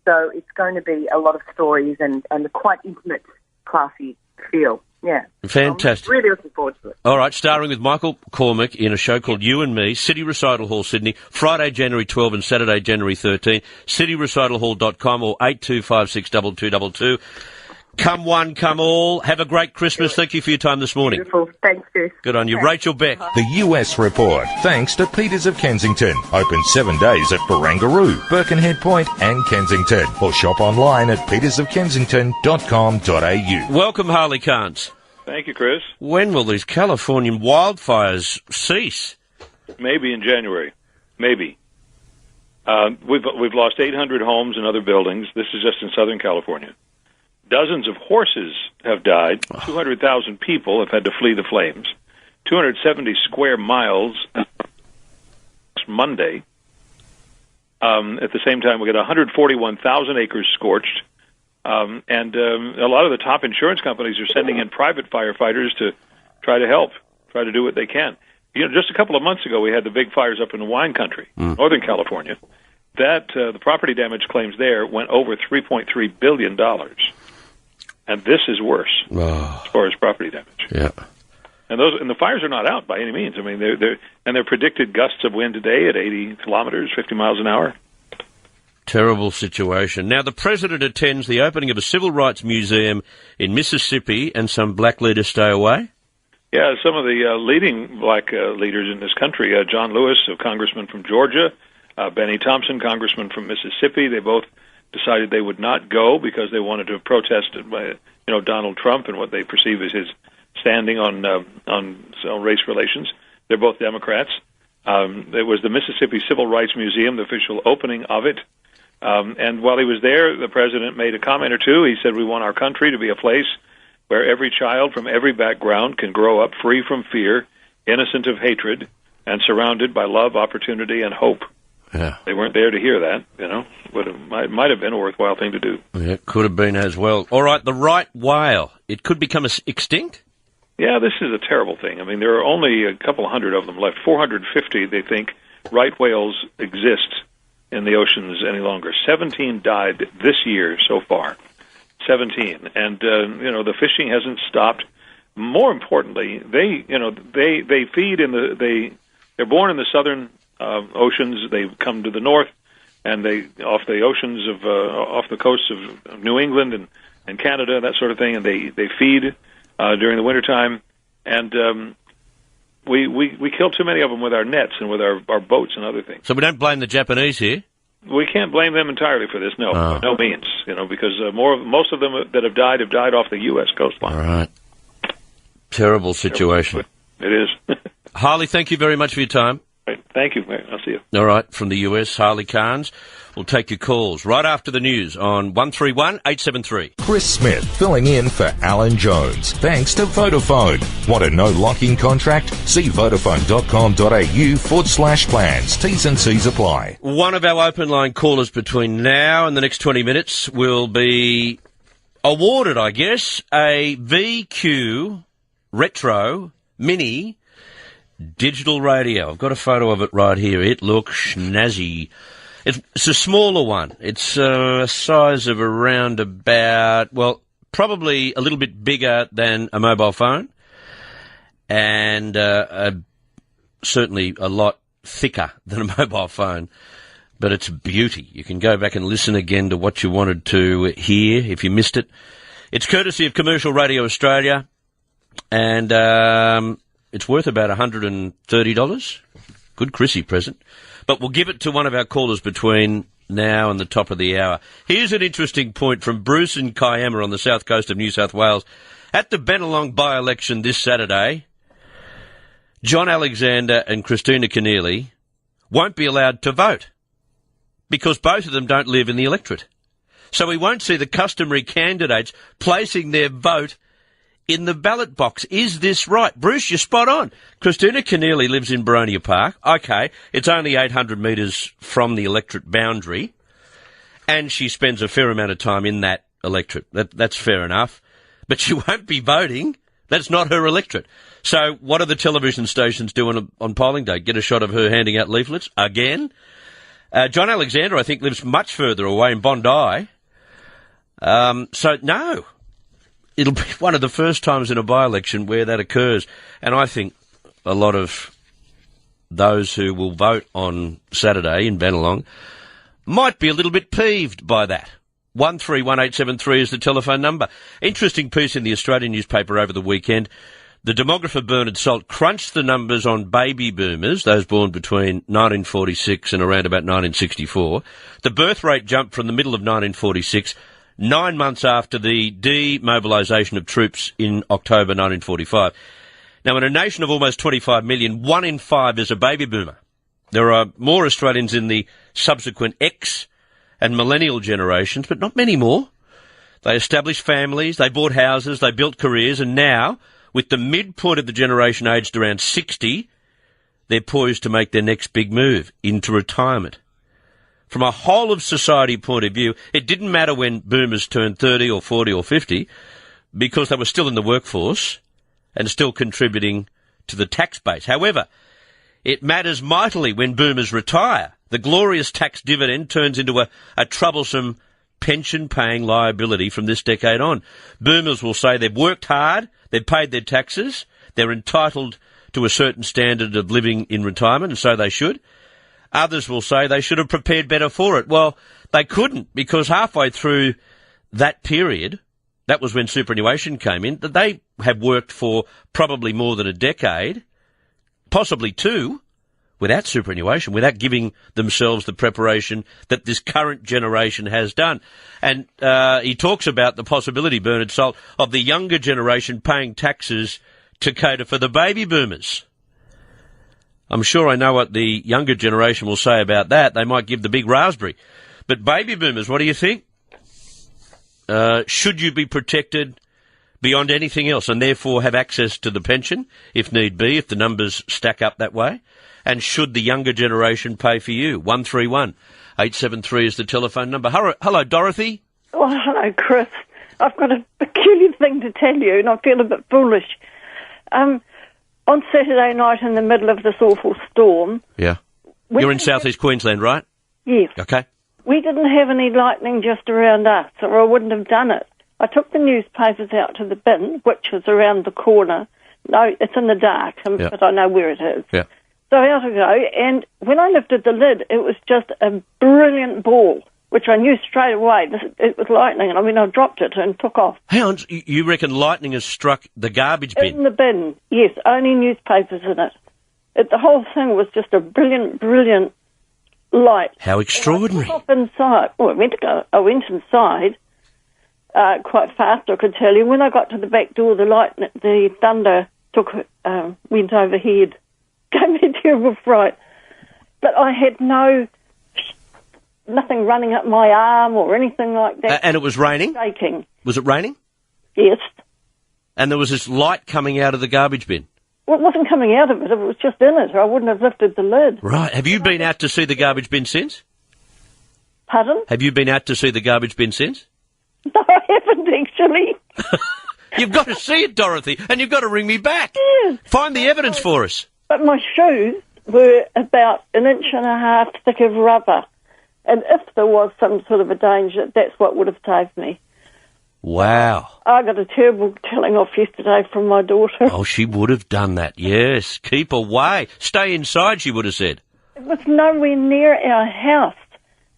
So it's going to be a lot of stories and a quite intimate, classy feel. Yeah. Fantastic. I'm really looking forward to it. All right, starring with Michael Cormack in a show called You and Me, City Recital Hall, Sydney, Friday, January 12 and Saturday, January 13, cityrecitalhall.com or 82562222. Come one, come all. Have a great Christmas. Thank you for your time this morning. Beautiful. Thanks, Chris. Good on you. Rachel Beck. The US Report, thanks to Peters of Kensington. Open 7 days at Barangaroo, Birkenhead Point and Kensington. Or shop online at petersofkensington.com.au. Welcome, Harley Carnes. Thank you, Chris. When will these Californian wildfires cease? Maybe in January. Maybe. We've lost 800 homes and other buildings. This is just in Southern California. Dozens of horses have died. 200,000 people have had to flee the flames. 270 square miles Monday. At the same time, we got 141,000 acres scorched. And a lot of the top insurance companies are sending in private firefighters to try to help, try to do what they can. Just a couple of months ago, we had the big fires up in the wine country, Northern California. That the property damage claims there went over $3.3 billion. And this is worse as far as property damage. Yeah. And the fires are not out by any means. I mean, they're predicted gusts of wind today at 80 kilometers, 50 miles an hour. Terrible situation. Now, the president attends the opening of a civil rights museum in Mississippi, and some black leaders stay away. Yeah, some of the leading black leaders in this country, John Lewis, a congressman from Georgia, Benny Thompson, congressman from Mississippi, they both decided they would not go because they wanted to protest Donald Trump and what they perceive as his standing on race relations. They're both Democrats. There was the Mississippi Civil Rights Museum, the official opening of it. And while he was there, the president made a comment or two. He said, we want our country to be a place where every child from every background can grow up free from fear, innocent of hatred, and surrounded by love, opportunity, and hope. Yeah. They weren't there to hear that, might have been a worthwhile thing to do. Yeah, it could have been as well. All right, the right whale, it could become extinct? Yeah, this is a terrible thing. I mean, there are only a couple hundred of them left. 450, they think, right whales exist in the oceans any longer. 17 died this year so far. 17. And, the fishing hasn't stopped. More importantly, they feed they're born in the southern oceans. They come to the north, and off the oceans off the coasts of New England and Canada, that sort of thing, and they feed during the wintertime. And we kill too many of them with our nets and with our boats and other things. So we don't blame the Japanese here? We can't blame them entirely for this, no, by no means. Because most of them that have died off the U.S. coastline. All right. Terrible situation. It is. Harley, thank you very much for your time. Right. Thank you. I'll see you. All right, from the US, Harley Carnes. We'll take your calls right after the news on 131-873. Chris Smith filling in for Alan Jones. Thanks to Vodafone. Want a no locking contract? See vodafone.com.au/plans. T's and C's apply. One of our open line callers between now and the next 20 minutes will be awarded, I guess, a VQ Retro Mini digital radio. I've got a photo of it right here. It looks snazzy. It's a smaller one. It's a size of around about, probably a little bit bigger than a mobile phone, and certainly a lot thicker than a mobile phone. But it's a beauty. You can go back and listen again to what you wanted to hear if you missed it. It's courtesy of Commercial Radio Australia, and it's worth about $130. Good Chrissy present. But we'll give it to one of our callers between now and the top of the hour. Here's an interesting point from Bruce and Kiama on the south coast of New South Wales. At the Bennelong by-election this Saturday, John Alexander and Christina Keneally won't be allowed to vote because both of them don't live in the electorate. So we won't see the customary candidates placing their vote in the ballot box. Is this right? Bruce, you're spot on. Christina Keneally lives in Boronia Park. OK, it's only 800 metres from the electorate boundary, and she spends a fair amount of time in that electorate. That's fair enough. But she won't be voting. That's not her electorate. So what do the television stations do on polling day? Get a shot of her handing out leaflets again? John Alexander, I think, lives much further away in Bondi. So, no. It'll be one of the first times in a by-election where that occurs. And I think a lot of those who will vote on Saturday in Bennelong might be a little bit peeved by that. 131873 is the telephone number. Interesting piece in the Australian newspaper over the weekend. The demographer Bernard Salt crunched the numbers on baby boomers, those born between 1946 and around about 1964. The birth rate jumped from the middle of 1946, 9 months after the demobilisation of troops in October 1945. Now, in a nation of almost 25 million, 1 in 5 is a baby boomer. There are more Australians in the subsequent X and millennial generations, but not many more. They established families, they bought houses, they built careers, and now, with the midpoint of the generation aged around 60, they're poised to make their next big move into retirement. From a whole of society point of view, it didn't matter when boomers turned 30 or 40 or 50, because they were still in the workforce and still contributing to the tax base. However, it matters mightily when boomers retire. The glorious tax dividend turns into a troublesome pension-paying liability from this decade on. Boomers will say they've worked hard, they've paid their taxes, they're entitled to a certain standard of living in retirement, and so they should. Others will say they should have prepared better for it. Well, they couldn't, because halfway through that period, that was when superannuation came in, that they have worked for probably more than a decade, possibly two, without superannuation, without giving themselves the preparation that this current generation has done. And he talks about the possibility, Bernard Salt, of the younger generation paying taxes to cater for the baby boomers. I'm sure I know what the younger generation will say about that. They might give the big raspberry. But baby boomers, what do you think? Should you be protected beyond anything else and therefore have access to the pension, if need be, if the numbers stack up that way? And should the younger generation pay for you? 131873 is the telephone number. Hello, Dorothy. Oh, hello, Chris. I've got a peculiar thing to tell you, and I feel a bit foolish. On Saturday night, in the middle of this awful storm... Yeah. You're in southeast Queensland, right? Yes. Okay. We didn't have any lightning just around us, or I wouldn't have done it. I took the newspapers out to the bin, which was around the corner. No, it's in the dark, but I know where it is. Yeah. So out I go, and when I lifted the lid, it was just a brilliant ball, which I knew straight away it was lightning. I mean, I dropped it and took off. Hang on, you reckon lightning has struck the garbage bin? In the bin, yes, only newspapers in it. The whole thing was just a brilliant, brilliant light. How extraordinary. I took off inside. Well, I went inside quite fast, I could tell you. When I got to the back door, the thunder went overhead. Gave me a terrible fright. But I had nothing running up my arm or anything like that. And it was raining? Shaking. Was it raining? Yes. And there was this light coming out of the garbage bin? Well, it wasn't coming out of it. It was just in it, or I wouldn't have lifted the lid. Right. Have you been out to see the garbage bin since? Pardon? Have you been out to see the garbage bin since? No, I haven't, actually. You've got to see it, Dorothy, and you've got to ring me back. Yes. Find the evidence for us. But my shoes were about 1.5 inches thick of rubber. And if there was some sort of a danger, that's what would have saved me. Wow. I got a terrible telling off yesterday from my daughter. Oh, she would have done that, yes. Keep away. Stay inside, she would have said. It was nowhere near our house.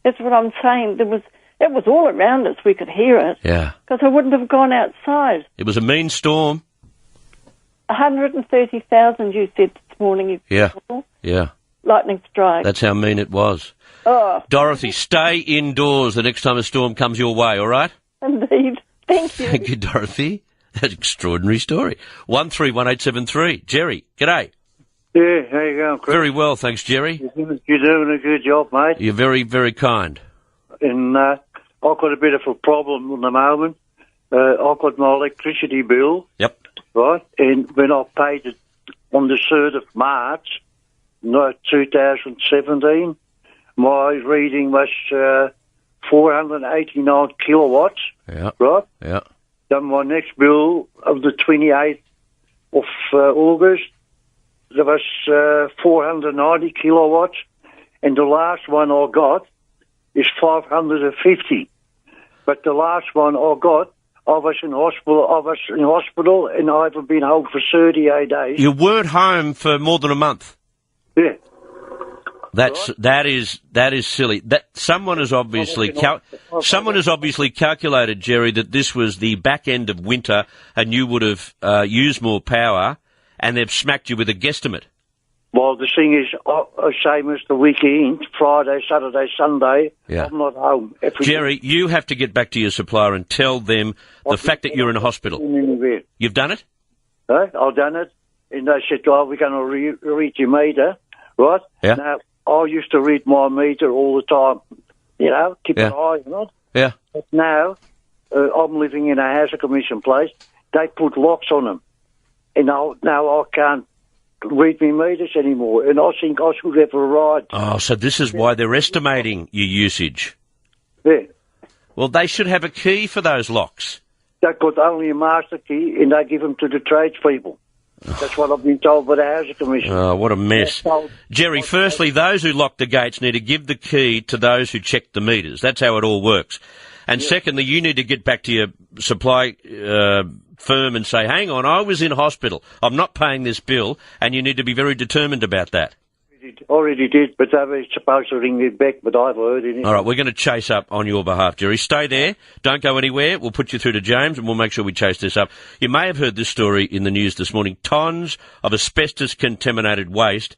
That's what I'm saying. It was all around us. We could hear it. Yeah. Because I wouldn't have gone outside. It was a mean storm. 130,000, you said this morning. Yeah. Yeah. Lightning strike. That's how mean it was. Oh. Dorothy, stay indoors the next time a storm comes your way, all right? Indeed. Thank you. Thank you, Dorothy. That's an extraordinary story. 131873. Jerry, g'day. Yeah, how you going, Chris? Very well, thanks, Jerry. You're doing a good job, mate. You're very, very kind. And I've got a bit of a problem at the moment. I've got my electricity bill. Yep. Right, and when I paid it on the 3rd of March, 2017, my reading was 489 kilowatts. Yeah. Right? Yeah. Then my next bill of the 28th of August, there was 490 kilowatts, and the last one I got is 550. But the last one I got, I was in hospital, and I haven't been home for 38 days. You weren't home for more than a month. Yeah. That is silly. That someone has obviously calculated, Jerry, that this was the back end of winter, and you would have used more power, and they've smacked you with a guesstimate. Well, the thing is, same as the weekend, Friday, Saturday, Sunday, Yeah. I'm not home. Jerry, you have to get back to your supplier and tell them the fact that you're in a hospital. You've done it? I've done it, and they said, "Oh, we're going to read your meter," right? Yeah. Now, I used to read my meter all the time, keep an eye on it. Yeah. But now, I'm living in a housing commission place. They put locks on them, and now I can't read my meters anymore, and I think I should have a ride. Oh, so this is why they're estimating your usage. Yeah. Well, they should have a key for those locks. They've got only a master key, and they give them to the tradespeople. That's what I've been told by the Housing Commission. Oh, what a mess. Jerry, firstly, those who lock the gates need to give the key to those who check the meters. That's how it all works. And secondly, you need to get back to your supply firm and say, hang on, I was in hospital. I'm not paying this bill, and you need to be very determined about that. Already did, but they were supposed to ring me back, but I've heard anything. All right, we're going to chase up on your behalf, Jerry. Stay there. Don't go anywhere. We'll put you through to James, and we'll make sure we chase this up. You may have heard this story in the news this morning. Tons of asbestos-contaminated waste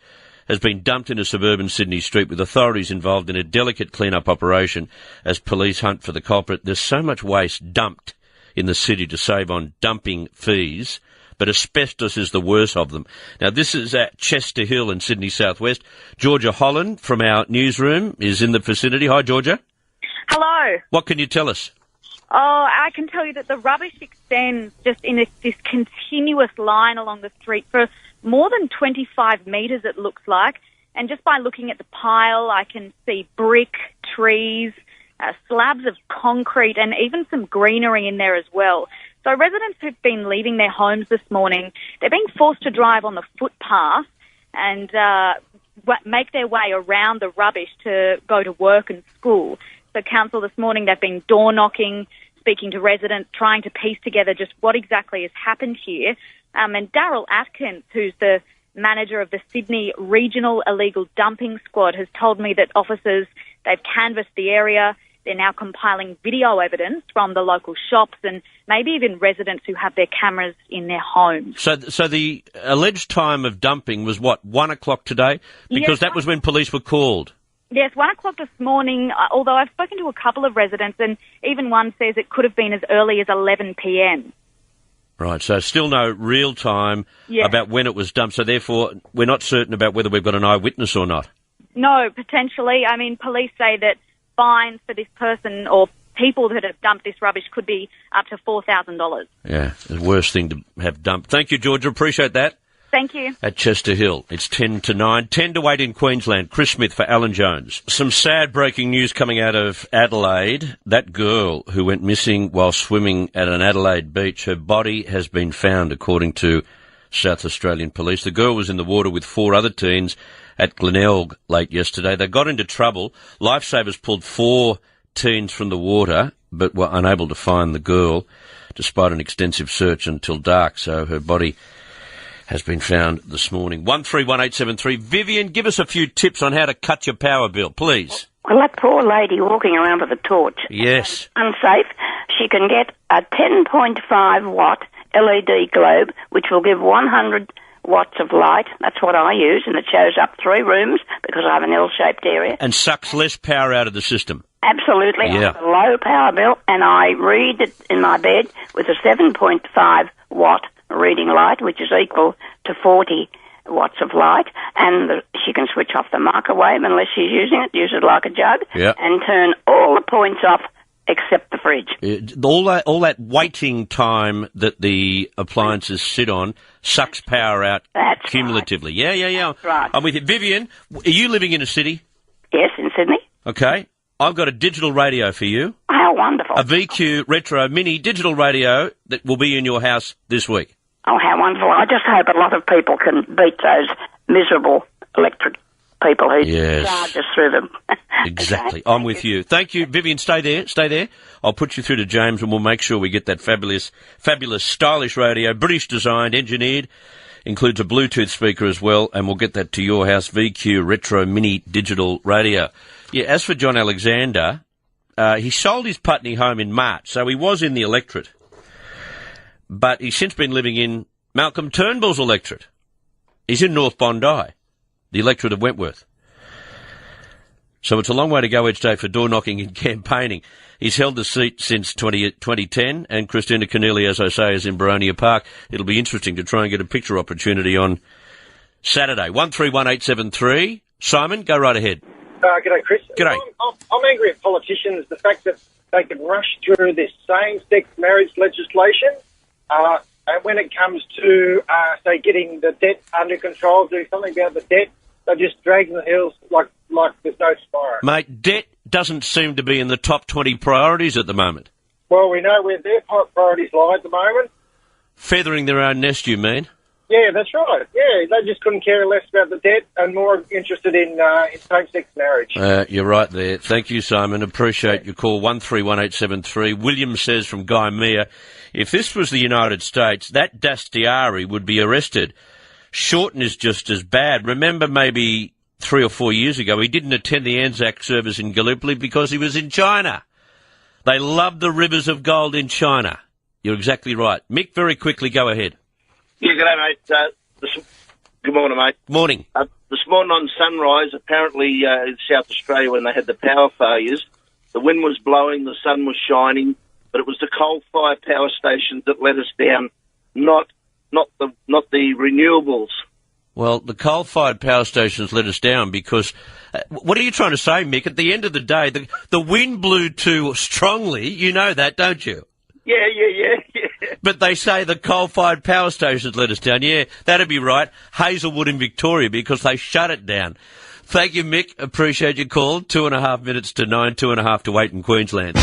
has been dumped into suburban Sydney Street, with authorities involved in a delicate clean-up operation as police hunt for the culprit. There's so much waste dumped in the city to save on dumping fees, but asbestos is the worst of them. Now, this is at Chester Hill in Sydney Southwest. Georgia Holland from our newsroom is in the vicinity. Hi, Georgia. Hello. What can you tell us? Oh, I can tell you that the rubbish extends just in this continuous line along the street for more than 25 metres, it looks like. And just by looking at the pile, I can see brick, trees, slabs of concrete, and even some greenery in there as well. So residents who've been leaving their homes this morning, they're being forced to drive on the footpath and make their way around the rubbish to go to work and school. So council this morning, they've been door knocking, speaking to residents, trying to piece together just what exactly has happened here. And Daryl Atkins, who's the manager of the Sydney Regional Illegal Dumping Squad, has told me that officers, they've canvassed the area. They're now compiling video evidence from the local shops and maybe even residents who have their cameras in their homes. So the alleged time of dumping was what, 1 o'clock today? Because that was when police were called. Yes, 1 o'clock this morning, although I've spoken to a couple of residents and even one says it could have been as early as 11 p.m. Right, so still no real time about when it was dumped, so therefore we're not certain about whether we've got an eyewitness or not. No, potentially. I mean, police say that fines for this person or people that have dumped this rubbish could be up to $4,000. Yeah, the worst thing to have dumped. Thank you, Georgia. Appreciate that. Thank you. At Chester Hill, it's 10 to 9. 10 to 8 in Queensland. Chris Smith for Alan Jones. Some sad breaking news coming out of Adelaide. That girl who went missing while swimming at an Adelaide beach, her body has been found, according to South Australian Police. The girl was in the water with 4 other teens at Glenelg late yesterday. They got into trouble. Lifesavers pulled 4 teens from the water, but were unable to find the girl, despite an extensive search until dark. So her body has been found this morning. 131873. Vivian, give us a few tips on how to cut your power bill, please. Well, that poor lady walking around with a torch. Yes. Unsafe. She can get a 10.5 watt LED globe, which will give 100 watts of light. That's what I use, and it shows up 3 rooms because I have an L-shaped area. And sucks less power out of the system. Absolutely. Yeah. I have a low power bill, and I read it in my bed with a 7.5 watt reading light, which is equal to 40 watts of light, and she can switch off the microwave unless she's using it, use it like a jug, and turn all the points off except the fridge. All that waiting time that the appliances sit on sucks power out cumulatively. Right. Yeah. That's right. I'm with you. Vivian, are you living in a city? Yes, in Sydney. Okay. I've got a digital radio for you. How wonderful. A VQ Retro Mini digital radio that will be in your house this week. Oh, how wonderful. I just hope a lot of people can beat those miserable electric people who charge us through them. Exactly. I'm with you. Thank you. Vivian, stay there. I'll put you through to James and we'll make sure we get that fabulous, stylish radio, British designed, engineered, includes a Bluetooth speaker as well, and we'll get that to your house, VQ Retro Mini digital radio. Yeah, as for John Alexander, he sold his Putney home in March, so he was in the electorate. But he's since been living in Malcolm Turnbull's electorate. He's in North Bondi, the electorate of Wentworth. So it's a long way to go each day for door knocking and campaigning. He's held the seat since 2010, and Christina Keneally, as I say, is in Baronia Park. It'll be interesting to try and get a picture opportunity on Saturday. 131873. Simon, go right ahead. G'day, Chris. G'day. I'm angry at politicians, the fact that they can rush through this same-sex marriage legislation, and when it comes to, say, getting the debt under control, doing something about the debt, they're just dragging the heels like there's no tomorrow. Mate, debt doesn't seem to be in the top 20 priorities at the moment. Well, we know where their priorities lie at the moment. Feathering their own nest, you mean? Yeah, that's right. Yeah, they just couldn't care less about the debt and more interested in same-sex marriage. You're right there. Thank you, Simon. Appreciate your call. 131873. William says from Guy Meir, if this was the United States, that Dastiari would be arrested. Shorten is just as bad. Remember maybe 3 or 4 years ago, he didn't attend the Anzac service in Gallipoli because he was in China. They love the rivers of gold in China. You're exactly right. Mick, very quickly, go ahead. Yeah, g'day, mate. Good morning, mate. Morning. This morning on Sunrise, apparently in South Australia, when they had the power failures, the wind was blowing, the sun was shining, but it was the coal-fired power stations that let us down, not the renewables. Well, the coal-fired power stations let us down because, what are you trying to say, Mick? At the end of the day, the wind blew too strongly. You know that, don't you? Yeah. But they say the coal-fired power stations let us down. Yeah, that'd be right. Hazelwood in Victoria because they shut it down. Thank you, Mick. Appreciate your call. 2.5 minutes to 9, 2.5 to 8 in Queensland.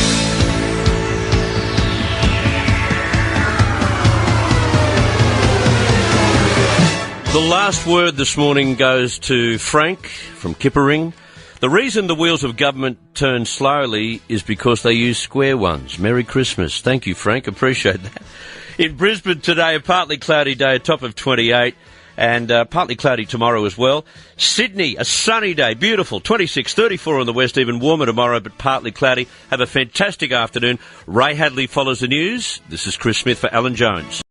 The last word this morning goes to Frank from Kippering. The reason the wheels of government turn slowly is because they use square ones. Merry Christmas. Thank you, Frank. Appreciate that. In Brisbane today, a partly cloudy day, a top of 28, and partly cloudy tomorrow as well. Sydney, a sunny day, beautiful, 26, 34 on the west, even warmer tomorrow, but partly cloudy. Have a fantastic afternoon. Ray Hadley follows the news. This is Chris Smith for Alan Jones.